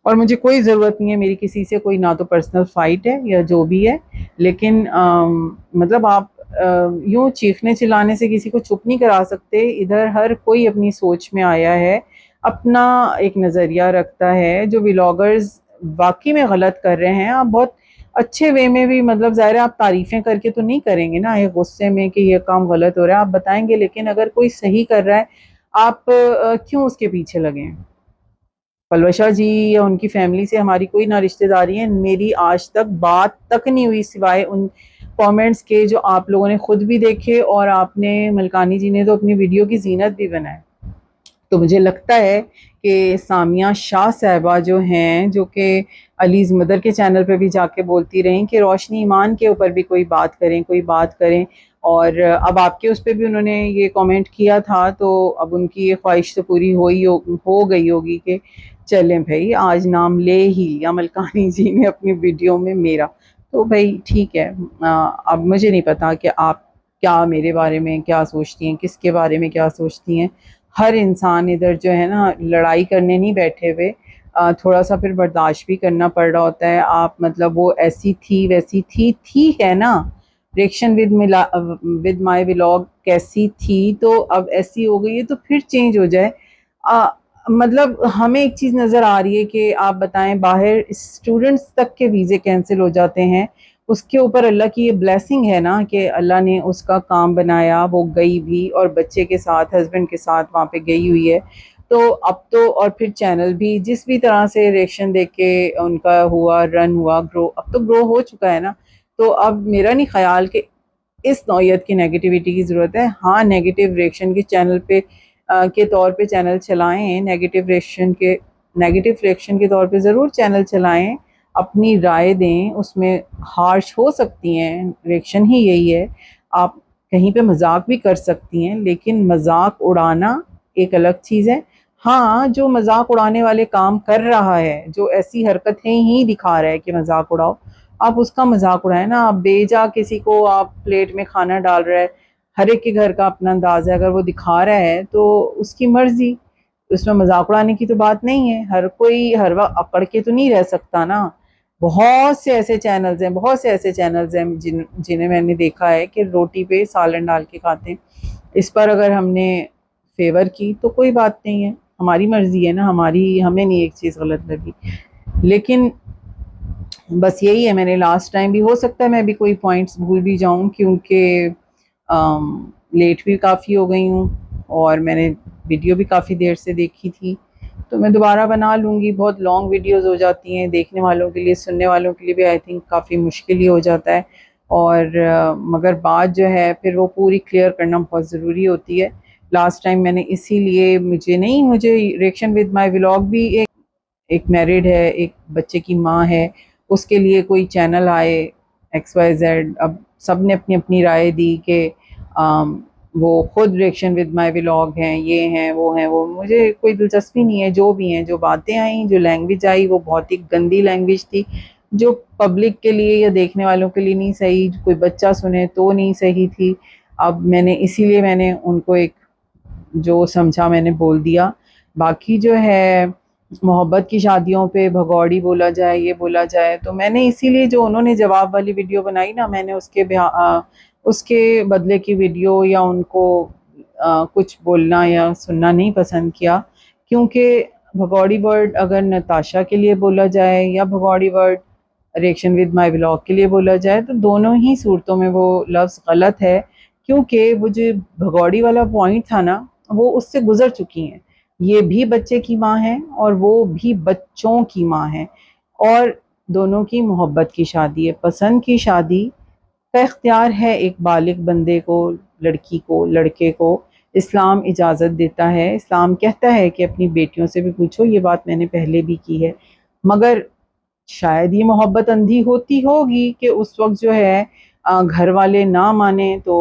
اور مجھے کوئی ضرورت نہیں ہے میری کسی سے کوئی نہ تو پرسنل فائٹ ہے یا جو بھی ہے، لیکن مطلب آپ یوں چیخنے چلانے سے کسی کو چپ نہیں کرا سکتے۔ ادھر ہر کوئی اپنی سوچ میں آیا ہے، اپنا ایک نظریہ رکھتا ہے۔ جو ولاگرز واقعی میں غلط کر رہے ہیں، آپ بہت اچھے وے میں بھی، مطلب ظاہر ہے آپ تعریفیں کر کے تو نہیں کریں گے نا ایک غصے میں کہ یہ کام غلط ہو رہا ہے، آپ بتائیں گے، لیکن اگر کوئی صحیح کر رہا ہے آپ کیوں اس کے پیچھے لگیں؟ پلوشا جی یا ان کی فیملی سے ہماری کوئی نہ رشتہ داری ہے، میری آج تک بات تک نہیں ہوئی سوائے ان کامنٹس کے جو آپ لوگوں نے خود بھی دیکھے، اور آپ نے ملکانی جی نے تو اپنی ویڈیو کی زینت بھی بنائے۔ تو مجھے لگتا ہے کہ سامیہ شاہ صاحبہ جو ہیں، جو کہ علیز مدر کے چینل پہ بھی جا کے بولتی رہیں کہ روشنی ایمان کے اوپر بھی کوئی بات کریں، کوئی بات کریں، اور اب آپ کے اس پہ بھی انہوں نے یہ کامنٹ کیا تھا، تو اب ان کی یہ خواہش تو پوری ہو گئی ہوگی کہ چلیں بھائی آج نام لے ہی لیا ملکانی جی نے اپنی ویڈیو میں میرا، تو بھائی ٹھیک ہے۔ اب مجھے نہیں پتا کہ آپ کیا میرے بارے میں کیا سوچتی ہیں، کس کے بارے میں کیا سوچتی ہیں۔ ہر انسان ادھر جو ہے نا لڑائی کرنے نہیں بیٹھے ہوئے، تھوڑا سا پھر برداشت بھی کرنا پڑ رہا ہوتا ہے۔ آپ مطلب وہ ایسی تھی ویسی تھی، ٹھیک ہے نا، ریئیکشن ود مائی ولاگ کیسی تھی تو اب ایسی ہو گئی ہے، تو پھر چینج ہو جائے۔ مطلب ہمیں ایک چیز نظر آ رہی ہے کہ آپ بتائیں، باہر اسٹوڈنٹس تک کے ویزے کینسل ہو جاتے ہیں، اس کے اوپر اللہ کی یہ بلیسنگ ہے نا کہ اللہ نے اس کا کام بنایا، وہ گئی بھی، اور بچے کے ساتھ، ہسبینڈ کے ساتھ وہاں پہ گئی ہوئی ہے، تو اب تو، اور پھر چینل بھی جس بھی طرح سے ریئیکشن دیکھ کے ان کا ہوا، رن ہوا، گرو، اب تو گرو ہو چکا ہے نا، تو اب میرا نہیں خیال کہ اس نوعیت کی نیگیٹیوٹی کی ضرورت ہے۔ ہاں نیگیٹو ریئیکشن کے چینل پہ کے طور پہ چینل چلائیں، نیگیٹو ریئیکشن کے طور پہ ضرور چینل چلائیں، اپنی رائے دیں، اس میں ہارش ہو سکتی ہیں، ریئیکشن ہی یہی ہے، آپ کہیں پہ مذاق بھی کر سکتی ہیں، لیکن مذاق اڑانا ایک الگ چیز ہے۔ ہاں، جو مذاق اڑانے والے کام کر رہا ہے، جو ایسی حرکتیں ہی دکھا رہا ہے کہ مذاق اڑاؤ، آپ اس کا مذاق اڑائیں نا۔ آپ بے جا کسی کو آپ پلیٹ میں کھانا ڈال رہے، ہر ایک کے گھر کا اپنا انداز ہے، اگر وہ دکھا رہا ہے تو اس کی مرضی، اس میں مذاق اڑانے کی تو بات نہیں ہے۔ ہر کوئی ہر وقت اکڑ کے تو نہیں رہ سکتا نا۔ بہت سے ایسے چینلز ہیں، بہت سے ایسے چینلز ہیں جنہیں میں نے دیکھا ہے کہ روٹی پہ سالن ڈال کے کھاتے ہیں۔ اس پر اگر ہم نے فیور کی تو کوئی بات نہیں ہے، ہماری مرضی ہے نا، ہمیں نہیں ایک چیز غلط لگی۔ لیکن بس یہی ہے، میں نے لاسٹ ٹائم بھی، ہو سکتا ہے میں بھی کوئی پوائنٹس بھول بھی جاؤں، کیونکہ لیٹ بھی کافی ہو گئی ہوں اور میں نے ویڈیو بھی کافی دیر سے دیکھی تھی، تو میں دوبارہ بنا لوں گی۔ بہت لانگ ویڈیوز ہو جاتی ہیں، دیکھنے والوں کے لیے، سننے والوں کے لیے بھی آئی تھنک کافی مشکل ہی ہو جاتا ہے، اور مگر بات جو ہے پھر وہ پوری کلیئر کرنا بہت ضروری ہوتی ہے۔ لاسٹ ٹائم میں نے اسی لیے، مجھے ریئیکشن ود مائی ولاگ بھی ایک میرڈ ہے، ایک بچے کی ماں ہے، اس کے لیے کوئی چینل آئے ایکس وائی زیڈ، اب سب نے اپنی اپنی رائے دی کہ وہ خود ریئیکشن ود مائی ولاگ ہیں، یہ ہیں وہ ہیں، وہ مجھے کوئی دلچسپی نہیں ہے۔ جو بھی ہیں، جو باتیں آئیں، جو لینگویج آئی، وہ بہت ہی گندی لینگویج تھی، جو پبلک کے لیے یا دیکھنے والوں کے لیے نہیں صحیح، کوئی بچہ سنے تو نہیں صحیح تھی۔ اب اسی لیے میں نے ان کو ایک جو سمجھا میں نے بول دیا۔ باقی جو ہے محبت کی شادیوں پہ بھگوڑی بولا جائے، یہ بولا جائے، تو میں نے اسی لیے جو انہوں نے جواب والی ویڈیو بنائی نا، میں نے اس کے بدلے کی ویڈیو یا ان کو کچھ بولنا یا سننا نہیں پسند کیا، کیونکہ بھگوڑی ورڈ اگر نتاشا کے لیے بولا جائے یا بھگوڑی word reaction with my vlog کے لیے بولا جائے، تو دونوں ہی صورتوں میں وہ لفظ غلط ہے، کیونکہ وہ جو بھگوڑی والا پوائنٹ تھا نا، وہ اس سے گزر چکی ہیں۔ یہ بھی بچے کی ماں ہے اور وہ بھی بچوں کی ماں ہے، اور دونوں کی محبت کی شادی ہے، پسند کی شادی کا اختیار ہے ایک بالغ بندے کو، لڑکی کو، لڑکے کو۔ اسلام اجازت دیتا ہے، اسلام کہتا ہے کہ اپنی بیٹیوں سے بھی پوچھو، یہ بات میں نے پہلے بھی کی ہے، مگر شاید یہ محبت اندھی ہوتی ہوگی کہ اس وقت جو ہے گھر والے نہ مانیں تو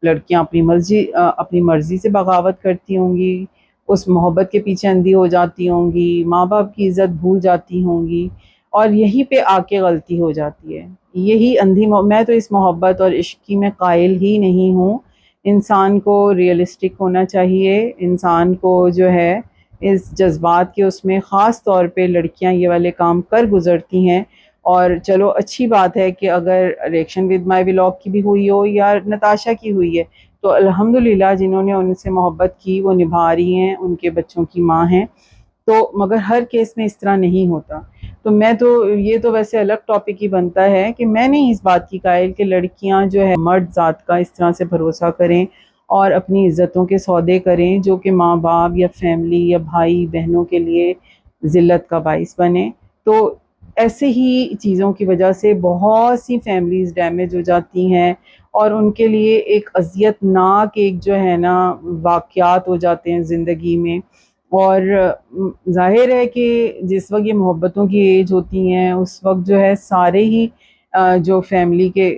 لڑکیاں اپنی مرضی سے بغاوت کرتی ہوں گی، اس محبت کے پیچھے اندھی ہو جاتی ہوں گی، ماں باپ کی عزت بھول جاتی ہوں گی، اور یہی پہ آ کے غلطی ہو جاتی ہے۔ یہی میں تو اس محبت اور عشق کی میں قائل ہی نہیں ہوں۔ انسان کو ریئلسٹک ہونا چاہیے، انسان کو جو ہے اس جذبات کے، اس میں خاص طور پہ لڑکیاں یہ والے کام کر گزرتی ہیں، اور چلو اچھی بات ہے کہ اگر ریئیکشن ود مائی ولاگ کی بھی ہوئی ہو یا نتاشا کی ہوئی ہے، تو الحمدللہ جنہوں نے ان سے محبت کی وہ نبھا رہی ہیں، ان کے بچوں کی ماں ہیں، تو مگر ہر کیس میں اس طرح نہیں ہوتا۔ تو یہ تو ویسے الگ ٹاپک ہی بنتا ہے کہ میں نہیں اس بات کی قائل کہ لڑکیاں جو ہے مرد ذات کا اس طرح سے بھروسہ کریں اور اپنی عزتوں کے سودے کریں، جو کہ ماں باپ یا فیملی یا بھائی بہنوں کے لیے ذلت کا باعث بنے۔ تو ایسے ہی چیزوں کی وجہ سے بہت سی فیملیز ڈیمیج ہو جاتی ہیں، اور ان کے لیے ایک اذیت ناک ایک جو ہے نا واقعات ہو جاتے ہیں زندگی میں۔ اور ظاہر ہے کہ جس وقت یہ محبتوں کی ایج ہوتی ہیں، اس وقت جو ہے سارے ہی جو فیملی کے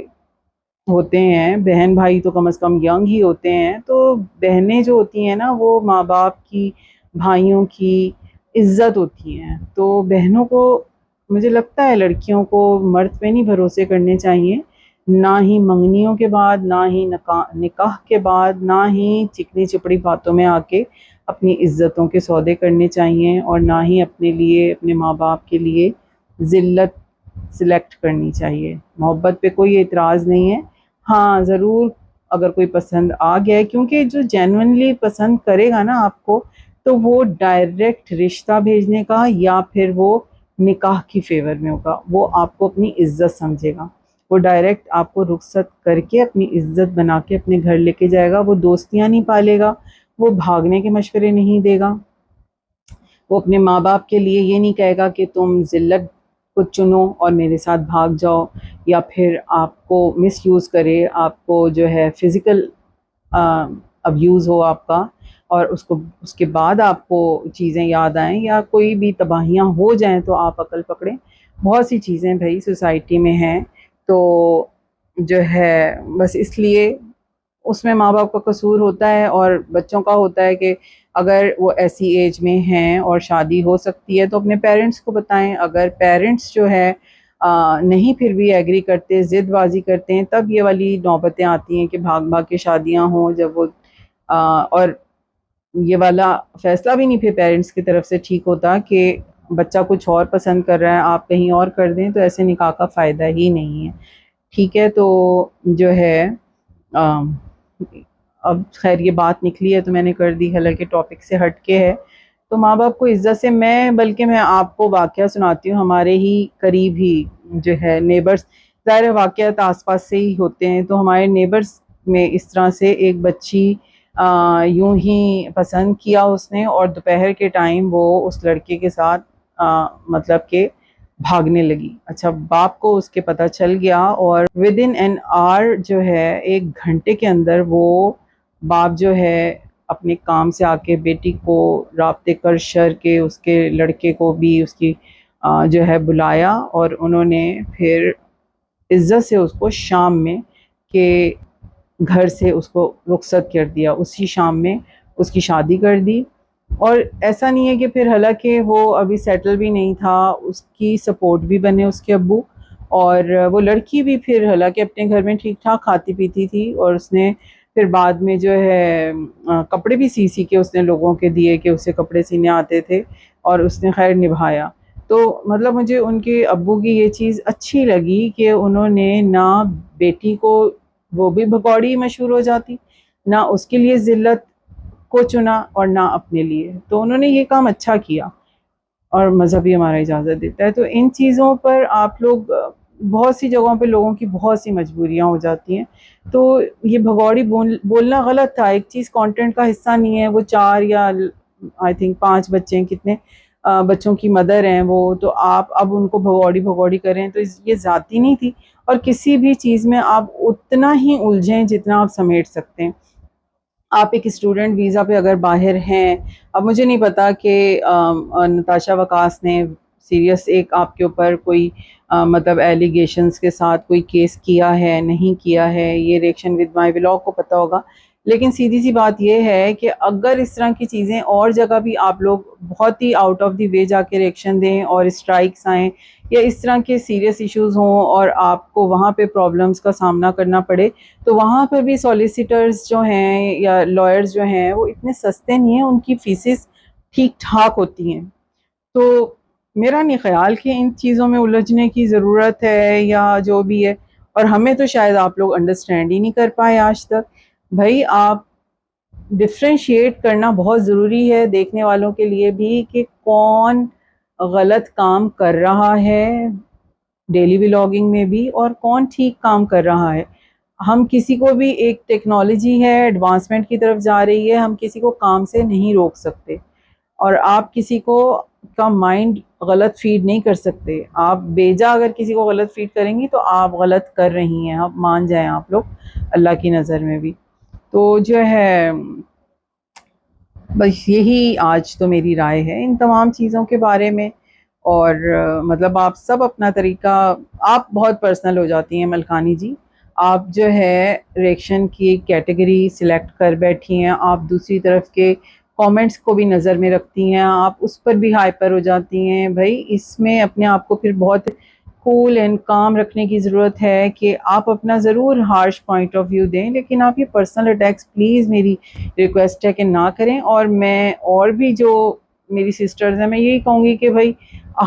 ہوتے ہیں، بہن بھائی تو کم از کم ینگ ہی ہوتے ہیں، تو بہنیں جو ہوتی ہیں نا، وہ ماں باپ کی، بھائیوں کی عزت ہوتی ہیں۔ تو بہنوں کو، مجھے لگتا ہے لڑکیوں کو مرد پہ نہیں بھروسے کرنے چاہیے، نہ ہی منگنیوں کے بعد، نہ ہی نکاح کے بعد، نہ ہی چکنی چپڑی باتوں میں آ کے اپنی عزتوں کے سودے کرنے چاہیے، اور نہ ہی اپنے لیے، اپنے ماں باپ کے لیے ذلت سلیکٹ کرنی چاہیے۔ محبت پہ کوئی اعتراض نہیں ہے، ہاں ضرور اگر کوئی پسند آ گیا ہے، کیونکہ جو جینونلی پسند کرے گا نا آپ کو، تو وہ ڈائریکٹ رشتہ بھیجنے کا یا پھر وہ نکاح کی فیور میں ہوگا، وہ آپ کو اپنی عزت سمجھے گا، وہ ڈائریکٹ آپ کو رخصت کر کے اپنی عزت بنا کے اپنے گھر لے کے جائے گا، وہ دوستیاں نہیں پالے گا، وہ بھاگنے کے مشورے نہیں دے گا، وہ اپنے ماں باپ کے لیے یہ نہیں کہے گا کہ تم ذلت کو چنو اور میرے ساتھ بھاگ جاؤ، یا پھر آپ کو مس یوز کرے، آپ کو جو ہے فزیکل ابیوز ہو آپ کا، اور اس کے بعد آپ کو چیزیں یاد آئیں یا کوئی بھی تباہیاں ہو جائیں تو آپ عقل پکڑیں۔ بہت سی چیزیں بھائی سوسائٹی میں ہیں، تو جو ہے بس اس لیے اس میں ماں باپ کا قصور ہوتا ہے اور بچوں کا ہوتا ہے کہ اگر وہ ایسی ایج میں ہیں اور شادی ہو سکتی ہے تو اپنے پیرنٹس کو بتائیں. اگر پیرنٹس جو ہے نہیں پھر بھی ایگری کرتے، ضد بازی کرتے ہیں، تب یہ والی نوبتیں آتی ہیں کہ بھاگ بھاگ کے شادیاں ہوں. جب وہ اور یہ والا فیصلہ بھی نہیں پھر پیرنٹس کی طرف سے ٹھیک ہوتا کہ بچہ کچھ اور پسند کر رہا ہے آپ کہیں اور کر دیں، تو ایسے نکاح کا فائدہ ہی نہیں ہے. ٹھیک ہے، تو جو ہے اب خیر یہ بات نکلی ہے تو میں نے کر دی، حالانکہ ٹاپک سے ہٹ کے ہے. تو ماں باپ کو عزت سے بلکہ میں آپ کو واقعہ سناتی ہوں. ہمارے ہی قریب ہی جو ہے نیبرز، ظاہر واقعات آس پاس سے ہی ہوتے ہیں، تو ہمارے نیبرز میں اس طرح سے ایک بچی یوں ہی پسند کیا اس نے، اور دوپہر کے ٹائم وہ اس لڑکے کے ساتھ مطلب کہ بھاگنے لگی. اچھا، باپ کو اس کے پتہ چل گیا اور ود ان این آور جو ہے 1 گھنٹے کے اندر وہ باپ جو ہے اپنے کام سے آ کے بیٹی کو رابطے کر شر کے اس کے لڑکے کو بھی اس کی جو ہے بلایا، اور انہوں نے پھر عزت سے اس کو شام میں کہ گھر سے اس کو رخصت کر دیا. اسی شام میں اس کی شادی کر دی. اور ایسا نہیں ہے کہ پھر حالانکہ وہ ابھی سیٹل بھی نہیں تھا، اس کی سپورٹ بھی بنے اس کے ابو، اور وہ لڑکی بھی پھر حالانکہ اپنے گھر میں ٹھیک ٹھاک کھاتی پیتی تھی، اور اس نے پھر بعد میں جو ہے کپڑے بھی سی کے اس نے لوگوں کے دیے کہ اسے کپڑے سینے آتے تھے، اور اس نے خیر نبھایا. تو مطلب مجھے ان کے ابو کی یہ چیز اچھی لگی کہ انہوں نے نہ بیٹی کو، وہ بھی بھگوڑی مشہور ہو جاتی، نہ اس کے لیے ذلت کو چنا اور نہ اپنے لیے. تو انہوں نے یہ کام اچھا کیا، اور مذہب بھی ہمارا اجازت دیتا ہے. تو ان چیزوں پر آپ لوگ بہت سی جگہوں پہ لوگوں کی بہت سی مجبوریاں ہو جاتی ہیں. تو یہ بھگوڑی بولنا غلط تھا. ایک چیز کانٹینٹ کا حصہ نہیں ہے. وہ 4 یا آئی تھنک 5 بچے ہیں، کتنے بچوں کی مدر ہیں وہ، تو آپ اب ان کو بھگوڑی کریں تو یہ ذاتی نہیں تھی. اور کسی بھی چیز میں آپ اتنا ہی الجھیں جتنا آپ سمیٹ سکتے ہیں. آپ ایک اسٹوڈنٹ ویزا پہ اگر باہر ہیں، اب مجھے نہیں پتا کہ نتاشا وکاس نے سیریس ایک آپ کے اوپر کوئی مطلب ایلیگیشنز کے ساتھ کوئی کیس کیا ہے نہیں کیا ہے، یہ ریئیکشن ود مائی ولاگ کو پتہ ہوگا. لیکن سیدھی سی بات یہ ہے کہ اگر اس طرح کی چیزیں اور جگہ بھی آپ لوگ بہت ہی آؤٹ آف دی وے جا کے ریئیکشن دیں اور اسٹرائکس آئیں یا اس طرح کے سیریس ایشوز ہوں اور آپ کو وہاں پہ پرابلمس کا سامنا کرنا پڑے، تو وہاں پہ بھی سولیسیٹرز جو ہیں یا لائرز جو ہیں وہ اتنے سستے نہیں ہیں، ان کی فیسز ٹھیک ٹھاک ہوتی ہیں. تو میرا نہیں خیال کہ ان چیزوں میں الجھنے کی ضرورت ہے یا جو بھی ہے. اور ہمیں تو شاید آپ لوگ انڈرسٹینڈ ہی نہیں کر پائے آج تک. بھائی آپ ڈفرینشیٹ کرنا بہت ضروری ہے دیکھنے والوں کے لیے بھی کہ کون غلط کام کر رہا ہے ڈیلی ولاگنگ میں بھی اور کون ٹھیک کام کر رہا ہے. ہم کسی کو بھی، ایک ٹیکنالوجی ہے ایڈوانسمنٹ کی طرف جا رہی ہے، ہم کسی کو کام سے نہیں روک سکتے، اور آپ کسی کو کا مائنڈ غلط فیڈ نہیں کر سکتے. آپ بیجا اگر کسی کو غلط فیڈ کریں گی تو آپ غلط کر رہی ہیں، آپ مان جائیں آپ لوگ اللہ کی نظر میں بھی. تو جو ہے بس یہی آج تو میری رائے ہے ان تمام چیزوں کے بارے میں. اور مطلب آپ سب اپنا طریقہ، آپ بہت پرسنل ہو جاتی ہیں ملکانی جی. آپ جو ہے ریئیکشن کی کیٹیگری سلیکٹ کر بیٹھی ہیں، آپ دوسری طرف کے کامنٹس کو بھی نظر میں رکھتی ہیں، آپ اس پر بھی ہائپر ہو جاتی ہیں. بھائی اس میں اپنے آپ کو پھر بہت کول اینڈ کام رکھنے کی ضرورت ہے کہ آپ اپنا ضرور ہارش پوائنٹ آف ویو دیں، لیکن آپ یہ پرسنل اٹیکس پلیز میری ریکویسٹ ہے کہ نہ کریں. اور میں اور بھی جو میری سسٹرز ہیں میں یہی کہوں گی کہ بھائی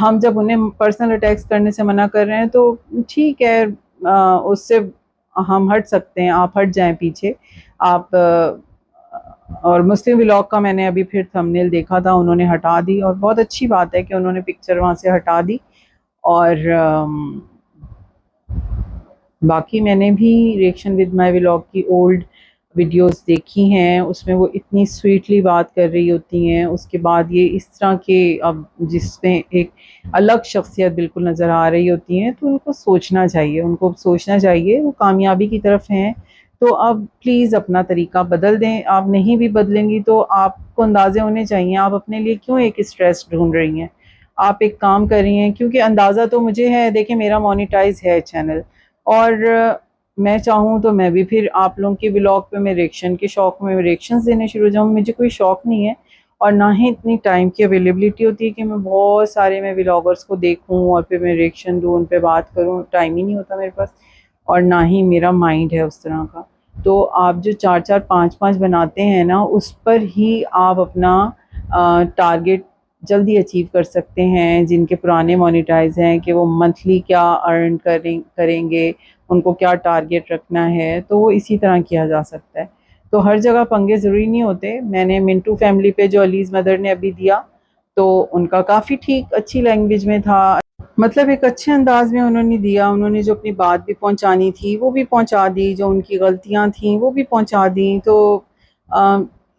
ہم جب انہیں پرسنل اٹیکس کرنے سے منع کر رہے ہیں تو ٹھیک ہے، اس سے ہم ہٹ سکتے ہیں، آپ ہٹ جائیں پیچھے. آپ اور مسلم ولاگ کا میں نے ابھی پھر تھمبنیل دیکھا تھا، انہوں نے ہٹا دی، اور بہت اچھی بات ہے کہ انہوں نے پکچر وہاں سے ہٹا دی. اور باقی میں نے بھی ریئیکشن ود مائی ولاگ کی اولڈ ویڈیوز دیکھی ہیں، اس میں وہ اتنی سویٹلی بات کر رہی ہوتی ہیں، اس کے بعد یہ اس طرح کے اب جس میں ایک الگ شخصیت بالکل نظر آ رہی ہوتی ہیں. تو ان کو سوچنا چاہیے، ان کو سوچنا چاہیے، وہ کامیابی کی طرف ہیں. تو اب پلیز اپنا طریقہ بدل دیں. آپ نہیں بھی بدلیں گی تو آپ کو اندازے ہونے چاہیے آپ اپنے لیے کیوں ایک اسٹریس ڈھونڈ رہی ہیں. آپ ایک کام کر رہی ہیں، کیونکہ اندازہ تو مجھے ہے، دیکھیں میرا مونیٹائز ہے چینل، اور میں چاہوں تو میں بھی پھر آپ لوگوں کے ولاگ پہ میں ریئیکشن کے شوق میں ریئیکشنز دینے شروع ہو جاؤں. مجھے کوئی شوق نہیں ہے اور نہ ہی اتنی ٹائم کی اویلیبلٹی ہوتی ہے کہ میں بہت سارے میں ولاگرس کو دیکھوں اور پھر میں ریئیکشن دوں، ان پہ بات کروں. ٹائم ہی نہیں ہوتا میرے پاس اور نہ ہی میرا مائنڈ ہے اس طرح کا. تو آپ جو 4 4 5 5 بناتے ہیں نا، اس پر ہی آپ اپنا ٹارگٹ جلدی اچیو کر سکتے ہیں. جن کے پرانے مونیٹائز ہیں کہ وہ منتھلی کیا ارن کریں گے، ان کو کیا ٹارگٹ رکھنا ہے، تو وہ اسی طرح کیا جا سکتا ہے. تو ہر جگہ پنگے ضروری نہیں ہوتے. میں نے منٹو فیملی پہ جو علیز مدر نے ابھی دیا تو ان کا کافی ٹھیک اچھی لینگویج میں تھا، مطلب ایک اچھے انداز میں انہوں نے دیا. انہوں نے جو اپنی بات بھی پہنچانی تھی وہ بھی پہنچا دی، جو ان کی غلطیاں تھیں وہ بھی پہنچا دیں. تو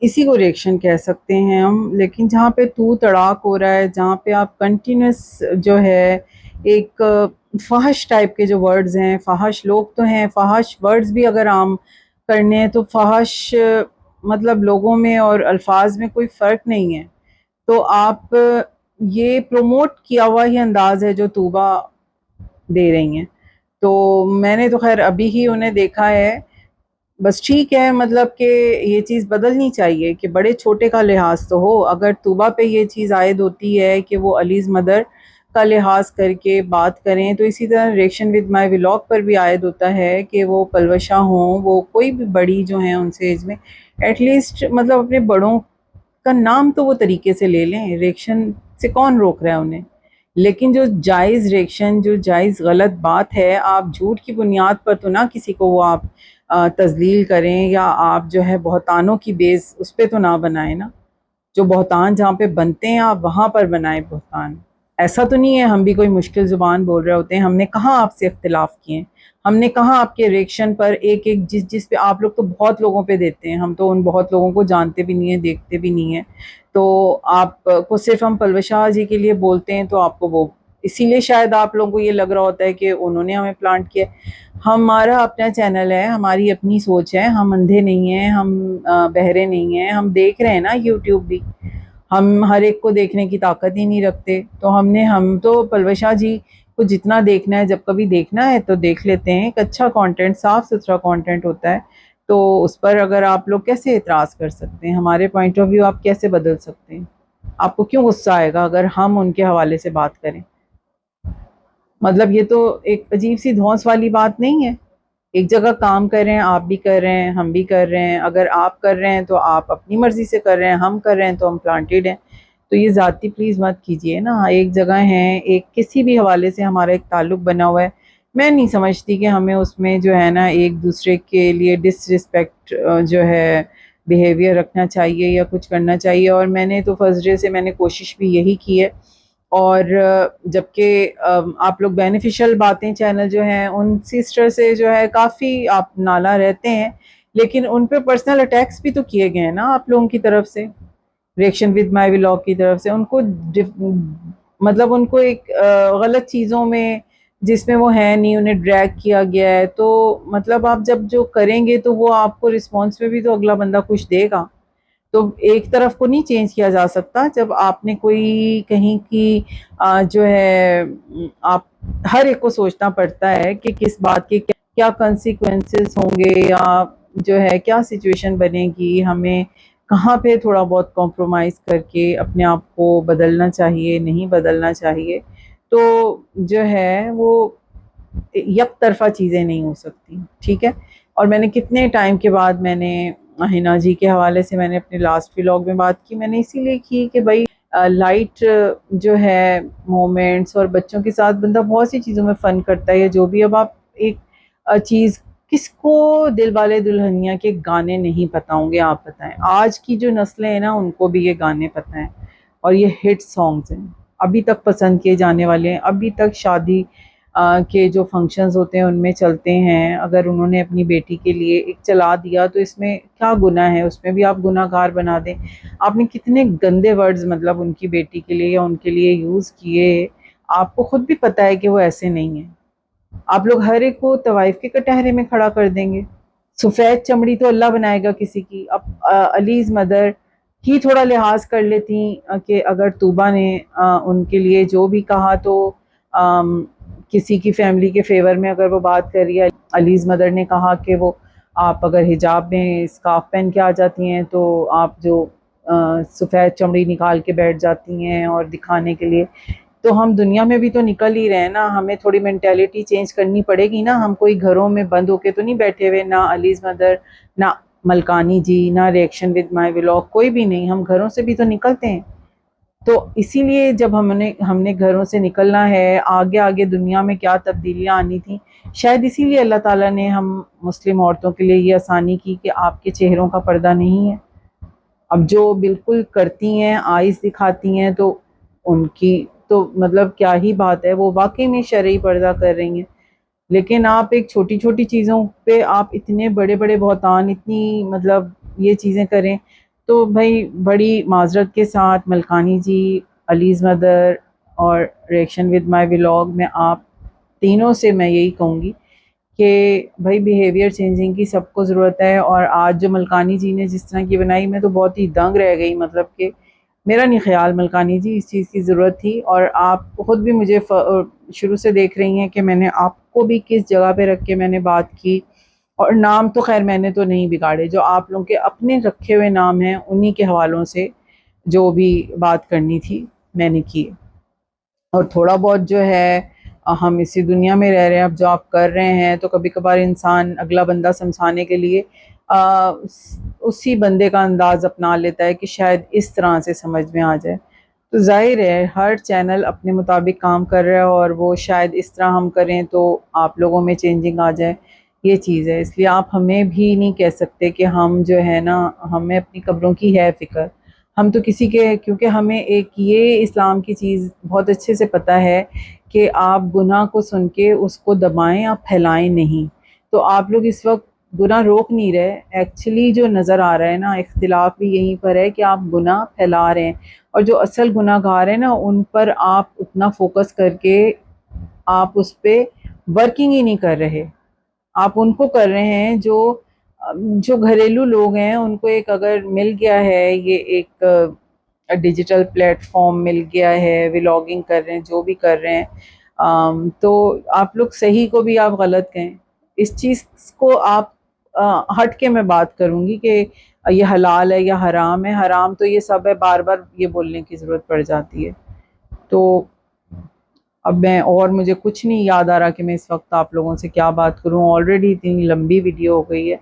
اسی کو ریئیکشن کہہ سکتے ہیں ہم. لیکن جہاں پہ تو تڑاک ہو رہا ہے، جہاں پہ آپ کنٹینیوس جو ہے ایک فحش ٹائپ کے جو ورڈز ہیں، فحش لوگ تو ہیں، فحش ورڈز بھی اگر عام کرنے ہیں تو فحش مطلب لوگوں میں اور الفاظ میں کوئی فرق نہیں ہے. تو آپ یہ پروموٹ کیا ہوا ہی انداز ہے جو طوبہ دے رہی ہیں. تو میں نے تو خیر ابھی ہی انہیں دیکھا ہے. بس ٹھیک ہے، مطلب کہ یہ چیز بدلنی چاہیے کہ بڑے چھوٹے کا لحاظ تو ہو. اگر طوبہ پہ یہ چیز عائد ہوتی ہے کہ وہ علیز مدر کا لحاظ کر کے بات کریں، تو اسی طرح ریئیکشن ود مائی ولاگ پر بھی عائد ہوتا ہے کہ وہ پلوشا ہوں، وہ کوئی بھی بڑی جو ہیں ان سے ایج میں ایٹ لیسٹ مطلب اپنے بڑوں کا نام تو وہ طریقے سے لے لیں. ریئیکشن سے کون روک رہا ہے انہیں؟ لیکن جو جائز ریئیکشن، جو جائز غلط بات ہے، آپ جھوٹ کی بنیاد پر تو نہ کسی کو وہ آپ تذلیل کریں، یا آپ جو ہے بہتانوں کی بیس اس پہ تو نہ بنائیں نا. جو بہتان جہاں پہ بنتے ہیں آپ وہاں پر بنائیں بہتان. ایسا تو نہیں ہے ہم بھی کوئی مشکل زبان بول رہے ہوتے ہیں. ہم نے کہاں آپ سے اختلاف کیے ہیں؟ ہم نے کہاں آپ کے ریئیکشن پر ایک جس پہ آپ لوگ تو بہت لوگوں پہ دیتے ہیں، ہم تو ان بہت لوگوں کو جانتے بھی نہیں ہیں، دیکھتے بھی نہیں ہیں. تو آپ کو صرف ہم پلوشا جی کے لیے بولتے ہیں تو آپ کو وہ اسی لیے شاید آپ لوگوں کو یہ لگ رہا ہوتا ہے کہ انہوں نے ہمیں پلانٹ کیا. ہمارا اپنا چینل ہے، ہماری اپنی سوچ ہے. ہم اندھے نہیں ہیں، ہم بہرے نہیں ہیں. ہم دیکھ رہے ہیں نا یوٹیوب بھی. ہم ہر ایک کو دیکھنے کی طاقت ہی نہیں رکھتے. تو ہم تو پلوشا جی کو جتنا دیکھنا ہے، جب کبھی دیکھنا ہے تو دیکھ لیتے ہیں. ایک اچھا کانٹینٹ، صاف ستھرا کانٹینٹ ہوتا ہے. تو اس پر اگر آپ لوگ کیسے اعتراض کر سکتے ہیں؟ ہمارے پوائنٹ آف ویو آپ کیسے بدل سکتے ہیں؟ آپ کو کیوں غصہ آئے گا اگر ہم ان کے حوالے سے بات کریں؟ مطلب یہ تو ایک عجیب سی دھونس والی بات نہیں ہے. ایک جگہ کام کر رہے ہیں، آپ بھی کر رہے ہیں، ہم بھی کر رہے ہیں. اگر آپ کر رہے ہیں تو آپ اپنی مرضی سے کر رہے ہیں، ہم کر رہے ہیں تو ہم پلانٹیڈ ہیں. تو یہ ذاتی پلیز مت کیجئے نا. ایک جگہ ہیں، ایک کسی بھی حوالے سے ہمارا ایک تعلق بنا ہوا ہے. میں نہیں سمجھتی کہ ہمیں اس میں جو ہے نا ایک دوسرے کے لیے ڈس رسپیکٹ جو ہے بیہیویئر رکھنا چاہیے یا کچھ کرنا چاہیے. اور میں نے تو فرسٹ ڈے سے میں نے کوشش بھی یہی کی ہے. اور جبکہ آپ لوگ بینیفیشل باتیں چینل جو ہیں ان سسٹر سے جو ہے کافی آپ نالا رہتے ہیں، لیکن ان پہ پرسنل اٹیکس بھی تو کیے گئے ہیں نا آپ لوگوں کی طرف سے، ریئیکشن ود مائی ولاگ کی طرف سے. ان کو مطلب ان کو ایک غلط چیزوں میں جس میں وہ ہے نہیں انہیں ڈریگ کیا گیا ہے. تو مطلب آپ جب جو کریں گے تو وہ آپ کو رسپانس میں بھی تو اگلا بندہ کچھ دے گا. تو ایک طرف کو نہیں چینج کیا جا سکتا. جب آپ نے کوئی کہیں کی جو ہے آپ ہر ایک کو سوچنا پڑتا ہے کہ کس بات کے کیا کنسیکوینسز ہوں گے، یا جو ہے کیا سچویشن بنے گی. ہمیں کہاں پہ تھوڑا بہت کمپرومائز کر کے اپنے آپ کو بدلنا چاہیے، نہیں بدلنا چاہیے. تو جو ہے وہ یک طرفہ چیزیں نہیں ہو سکتی. ٹھیک ہے. اور میں نے کتنے ٹائم کے بعد میں نے ہنا جی کے حوالے سے میں نے اپنے لاسٹ ولاگ میں بات کی. میں نے اسی لیے کی کہ بھائی لائٹ جو ہے مومنٹس، اور بچوں کے ساتھ بندہ بہت سی چیزوں میں فن کرتا ہے. جو بھی اب آپ ایک چیز، کس کو دل والے دلہنیا کے گانے نہیں پتہ ہوں گے آپ بتائیں؟ آج کی جو نسلیں ہیں نا ان کو بھی یہ گانے پتہ ہیں، اور یہ ہٹ سانگز ہیں، ابھی تک پسند کیے جانے والے ہیں، ابھی تک شادی کے جو فنکشنز ہوتے ہیں ان میں چلتے ہیں. اگر انہوں نے اپنی بیٹی کے لیے ایک چلا دیا تو اس میں کیا گناہ ہے؟ اس میں بھی آپ گناہ گار بنا دیں. آپ نے کتنے گندے ورڈز مطلب ان کی بیٹی کے لیے یا ان کے لیے یوز کیے. آپ کو خود بھی پتہ ہے کہ وہ ایسے نہیں ہیں. آپ لوگ ہر ایک کو طوائف کے کٹہرے میں کھڑا کر دیں گے. سفید چمڑی تو اللہ بنائے گا کسی کی. اب علیز مدر ہی تھوڑا لحاظ کر لیتی کہ اگر طوبہ نے ان کے لیے جو بھی کہا تو کسی کی فیملی کے فیور میں اگر وہ بات کر رہی ہے علیز مدر نے کہا کہ وہ آپ اگر حجاب میں اسکارف پہن کے آ جاتی ہیں تو آپ جو سفید چمڑی نکال کے بیٹھ جاتی ہیں اور دکھانے کے لیے، تو ہم دنیا میں بھی تو نکل ہی رہے ہیں نا، ہمیں تھوڑی مینٹیلٹی چینج کرنی پڑے گی نا. ہم کوئی گھروں میں بند ہو کے تو نہیں بیٹھے ہوئے، نہ علیز مدر، نہ ملکانی جی، نہ ریئیکشن ود مائی ولاگ، کوئی بھی نہیں، ہم گھروں سے بھی تو نکلتے ہیں. تو اسی لیے جب ہم نے گھروں سے نکلنا ہے، آگے آگے دنیا میں کیا تبدیلیاں آنی تھیں، شاید اسی لیے اللہ تعالیٰ نے ہم مسلم عورتوں کے لیے یہ آسانی کی کہ آپ کے چہروں کا پردہ نہیں ہے. اب جو بالکل کرتی ہیں، آئز دکھاتی ہیں، تو ان کی تو مطلب کیا ہی بات ہے، وہ واقعی میں شرعی پردہ کر رہی ہیں. لیکن آپ ایک چھوٹی چھوٹی چیزوں پہ آپ اتنے بڑے بڑے بہتان، اتنی مطلب یہ چیزیں کریں، تو بھائی بڑی معذرت کے ساتھ ملکانی جی، علیز مدر اور ریئیکشن ود مائی ولاگ میں آپ تینوں سے میں یہی کہوں گی کہ بھائی بیہیویئر چینجنگ کی سب کو ضرورت ہے. اور آج جو ملکانی جی نے جس طرح کی بنائی، میں تو بہت ہی دنگ رہ گئی، مطلب کہ میرا نہیں خیال ملکانی جی اس چیز کی ضرورت تھی. اور آپ خود بھی مجھے شروع سے دیکھ رہی ہیں کہ میں نے آپ کو بھی کس جگہ پہ رکھ کے میں نے بات کی. اور نام تو خیر میں نے تو نہیں بگاڑے، جو آپ لوگوں کے اپنے رکھے ہوئے نام ہیں انہی کے حوالوں سے جو بھی بات کرنی تھی میں نے کی. اور تھوڑا بہت جو ہے، ہم اسی دنیا میں رہ رہے ہیں، اب جو آپ کر رہے ہیں تو کبھی کبھار انسان اگلا بندہ سمجھانے کے لیے اسی بندے کا انداز اپنا لیتا ہے کہ شاید اس طرح سے سمجھ میں آ جائے. تو ظاہر ہے ہر چینل اپنے مطابق کام کر رہا ہے، اور وہ شاید اس طرح ہم کریں تو آپ لوگوں میں چینجنگ آ جائے، یہ چیز ہے. اس لیے آپ ہمیں بھی نہیں کہہ سکتے کہ ہم جو ہے نا، ہمیں اپنی قبروں کی ہے فکر. ہم تو کسی کے، کیونکہ ہمیں ایک یہ اسلام کی چیز بہت اچھے سے پتہ ہے کہ آپ گناہ کو سن کے اس کو دبائیں، آپ پھیلائیں نہیں. تو آپ لوگ اس وقت گناہ روک نہیں رہے، ایکچولی جو نظر آ رہا ہے نا، اختلاف بھی یہیں پر ہے کہ آپ گناہ پھیلا رہے ہیں. اور جو اصل گناہ گار ہیں نا، ان پر آپ اتنا فوکس کر کے آپ اس پہ ورکنگ ہی نہیں کر رہے. آپ ان کو کر رہے ہیں جو گھریلو لوگ ہیں، ان کو ایک اگر مل گیا ہے، یہ ایک ڈیجیٹل پلیٹ فارم مل گیا ہے، ولاگنگ کر رہے ہیں، جو بھی کر رہے ہیں، تو آپ لوگ صحیح کو بھی آپ غلط کہیں. اس چیز کو آپ ہٹ کے میں بات کروں گی کہ یہ حلال ہے یا حرام ہے. حرام تو یہ سب ہے، بار بار یہ بولنے کی ضرورت پڑ جاتی ہے. تو اب مجھے کچھ نہیں یاد آ رہا کہ میں اس وقت آپ لوگوں سے کیا بات کروں. آلریڈی اتنی لمبی ویڈیو ہو گئی ہے.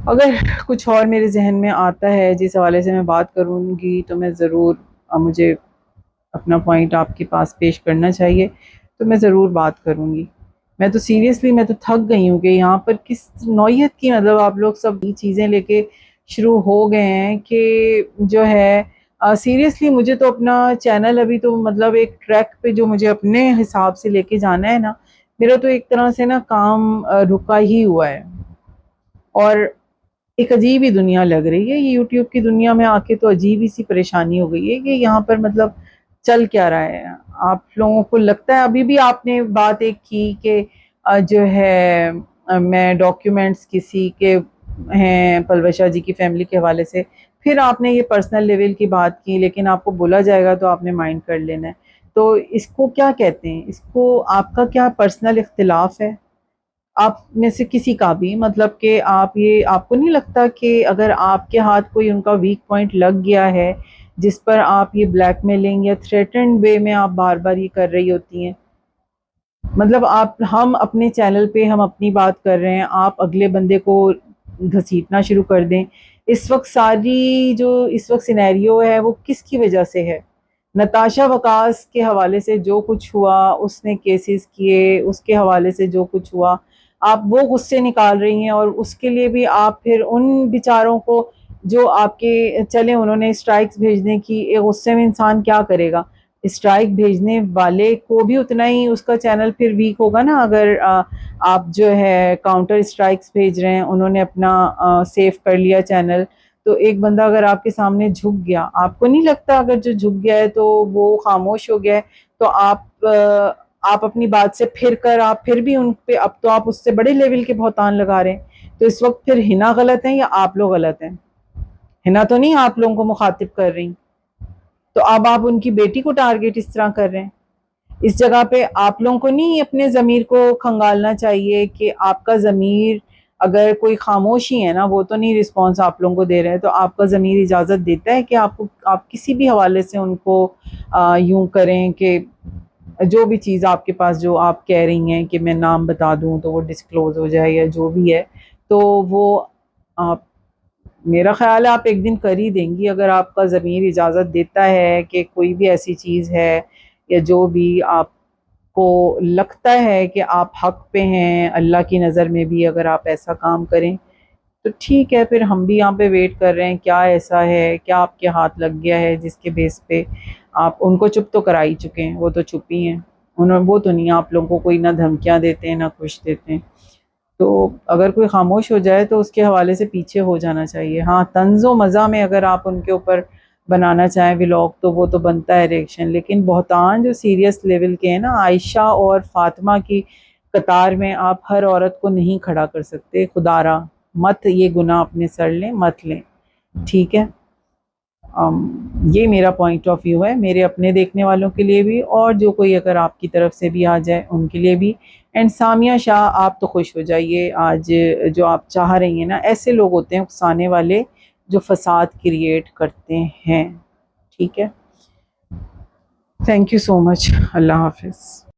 اگر کچھ اور میرے ذہن میں آتا ہے جس حوالے سے میں بات کروں گی تو میں ضرور، مجھے اپنا پوائنٹ آپ کے پاس پیش کرنا چاہیے تو میں ضرور بات کروں گی. میں تو سیریسلی میں تو تھک گئی ہوں کہ یہاں پر کس نوعیت کی مطلب آپ لوگ سب یہ چیزیں لے کے شروع ہو گئے ہیں کہ جو ہے سیریسلی مجھے تو اپنا چینل ابھی تو مطلب ایک ٹریک پہ جو مجھے اپنے حساب سے لے کے جانا ہے نا، میرا تو ایک طرح سے نا کام رکا ہی ہوا ہے. اور ایک عجیب ہی دنیا لگ رہی ہے یہ یوٹیوب کی دنیا میں آ کے. تو عجیب ہی سی پریشانی ہو گئی ہے کہ یہاں پر مطلب چل کیا رہا ہے. آپ لوگوں کو لگتا ہے، ابھی بھی آپ نے بات ایک کی کہ جو ہے میں ڈاکیومنٹس کسی کے ہیں پلوشہ جی کی فیملی کے حوالے سے، پھر آپ نے یہ پرسنل لیول کی بات کی، لیکن آپ کو بولا جائے گا تو آپ نے مائنڈ کر لینا ہے. تو اس کو کیا کہتے ہیں؟ اس کو آپ کا کیا پرسنل اختلاف ہے آپ میں سے کسی کا بھی؟ مطلب کہ آپ کو نہیں لگتا کہ اگر آپ کے ہاتھ کوئی ان کا ویک پوائنٹ لگ گیا ہے جس پر آپ یہ بلیک میلنگ یا تھریٹنڈ وے میں آپ بار بار یہ کر رہی ہوتی ہیں، مطلب ہم اپنے چینل پہ ہم اپنی بات کر رہے ہیں، آپ اگلے بندے کو گھسیٹنا شروع کر دیں. اس وقت اس وقت سینیریو ہے وہ کس کی وجہ سے ہے؟ نتاشا وکاس کے حوالے سے جو کچھ ہوا، اس نے کیسز کیے، اس کے حوالے سے جو کچھ ہوا، آپ وہ غصے نکال رہی ہیں. اور اس کے لیے بھی آپ پھر ان بیچاروں کو جو آپ کے چلیں انہوں نے اسٹرائکس بھیجنے کی، غصے میں انسان کیا کرے گا؟ اسٹرائک بھیجنے والے کو بھی اتنا ہی اس کا چینل پھر ویک ہوگا نا. اگر آپ جو ہے کاؤنٹر اسٹرائکس بھیج رہے ہیں، انہوں نے اپنا سیف کر لیا چینل، تو ایک بندہ اگر آپ کے سامنے جھک گیا، آپ کو نہیں لگتا اگر جو جھک گیا ہے تو وہ خاموش ہو گیا ہے، تو آپ اپنی بات سے پھر کر آپ پھر بھی ان پہ، اب تو آپ اس سے بڑے لیول کے بہتان لگا رہے ہیں. تو اس وقت پھر ہنا غلط ہیں یا آپ لوگ غلط ہیں؟ ہنا تو نہیں آپ لوگوں کو مخاطب کر رہی، تو اب آپ ان کی بیٹی کو ٹارگٹ اس طرح کر رہے ہیں. اس جگہ پہ آپ لوگوں کو نہیں اپنے ضمیر کو کھنگالنا چاہیے کہ آپ کا ضمیر اگر کوئی خاموشی ہے نا، وہ تو نہیں رسپانس آپ لوگوں کو دے رہے ہیں، تو آپ کا ضمیر اجازت دیتا ہے کہ آپ کسی بھی حوالے سے ان کو یوں کریں کہ جو بھی چیز آپ کے پاس جو آپ کہہ رہی ہیں کہ میں نام بتا دوں تو وہ ڈسکلوز ہو جائے یا جو بھی ہے، تو وہ آپ میرا خیال ہے آپ ایک دن کر ہی دیں گی اگر آپ کا ضمیر اجازت دیتا ہے کہ کوئی بھی ایسی چیز ہے یا جو بھی آپ کو لگتا ہے کہ آپ حق پہ ہیں اللہ کی نظر میں بھی، اگر آپ ایسا کام کریں تو ٹھیک ہے، پھر ہم بھی یہاں پہ ویٹ کر رہے ہیں کیا ایسا ہے، کیا آپ کے ہاتھ لگ گیا ہے جس کے بیس پہ آپ ان کو چپ تو کرا ہی چکے ہیں، وہ تو چپ ہی ہیں، وہ تو نہیں آپ لوگوں کو کوئی نہ دھمکیاں دیتے ہیں نہ کچھ دیتے ہیں، تو اگر کوئی خاموش ہو جائے تو اس کے حوالے سے پیچھے ہو جانا چاہیے۔ ہاں طنز و مزاح میں اگر آپ ان کے اوپر بنانا چاہیں ولاگ تو وہ تو بنتا ہے ریئیکشن، لیکن بہتان جو سیریس لیول کے ہیں نا، عائشہ اور فاطمہ کی قطار میں آپ ہر عورت کو نہیں کھڑا کر سکتے، خدا را مت یہ گناہ اپنے سر لیں، مت لیں، ٹھیک ہے۔ یہ میرا پوائنٹ آف ویو ہے، میرے اپنے دیکھنے والوں کے لیے بھی، اور جو کوئی اگر آپ کی طرف سے بھی آ جائے ان کے لیے بھی۔ اینڈ سامیہ شاہ آپ تو خوش ہو جائیے، آج جو آپ چاہ رہی ہیں نا، ایسے لوگ ہوتے ہیں اکسانے والے جو فساد کریٹ کرتے ہیں، ٹھیک ہے۔ تھینک یو سو مچ، اللہ حافظ۔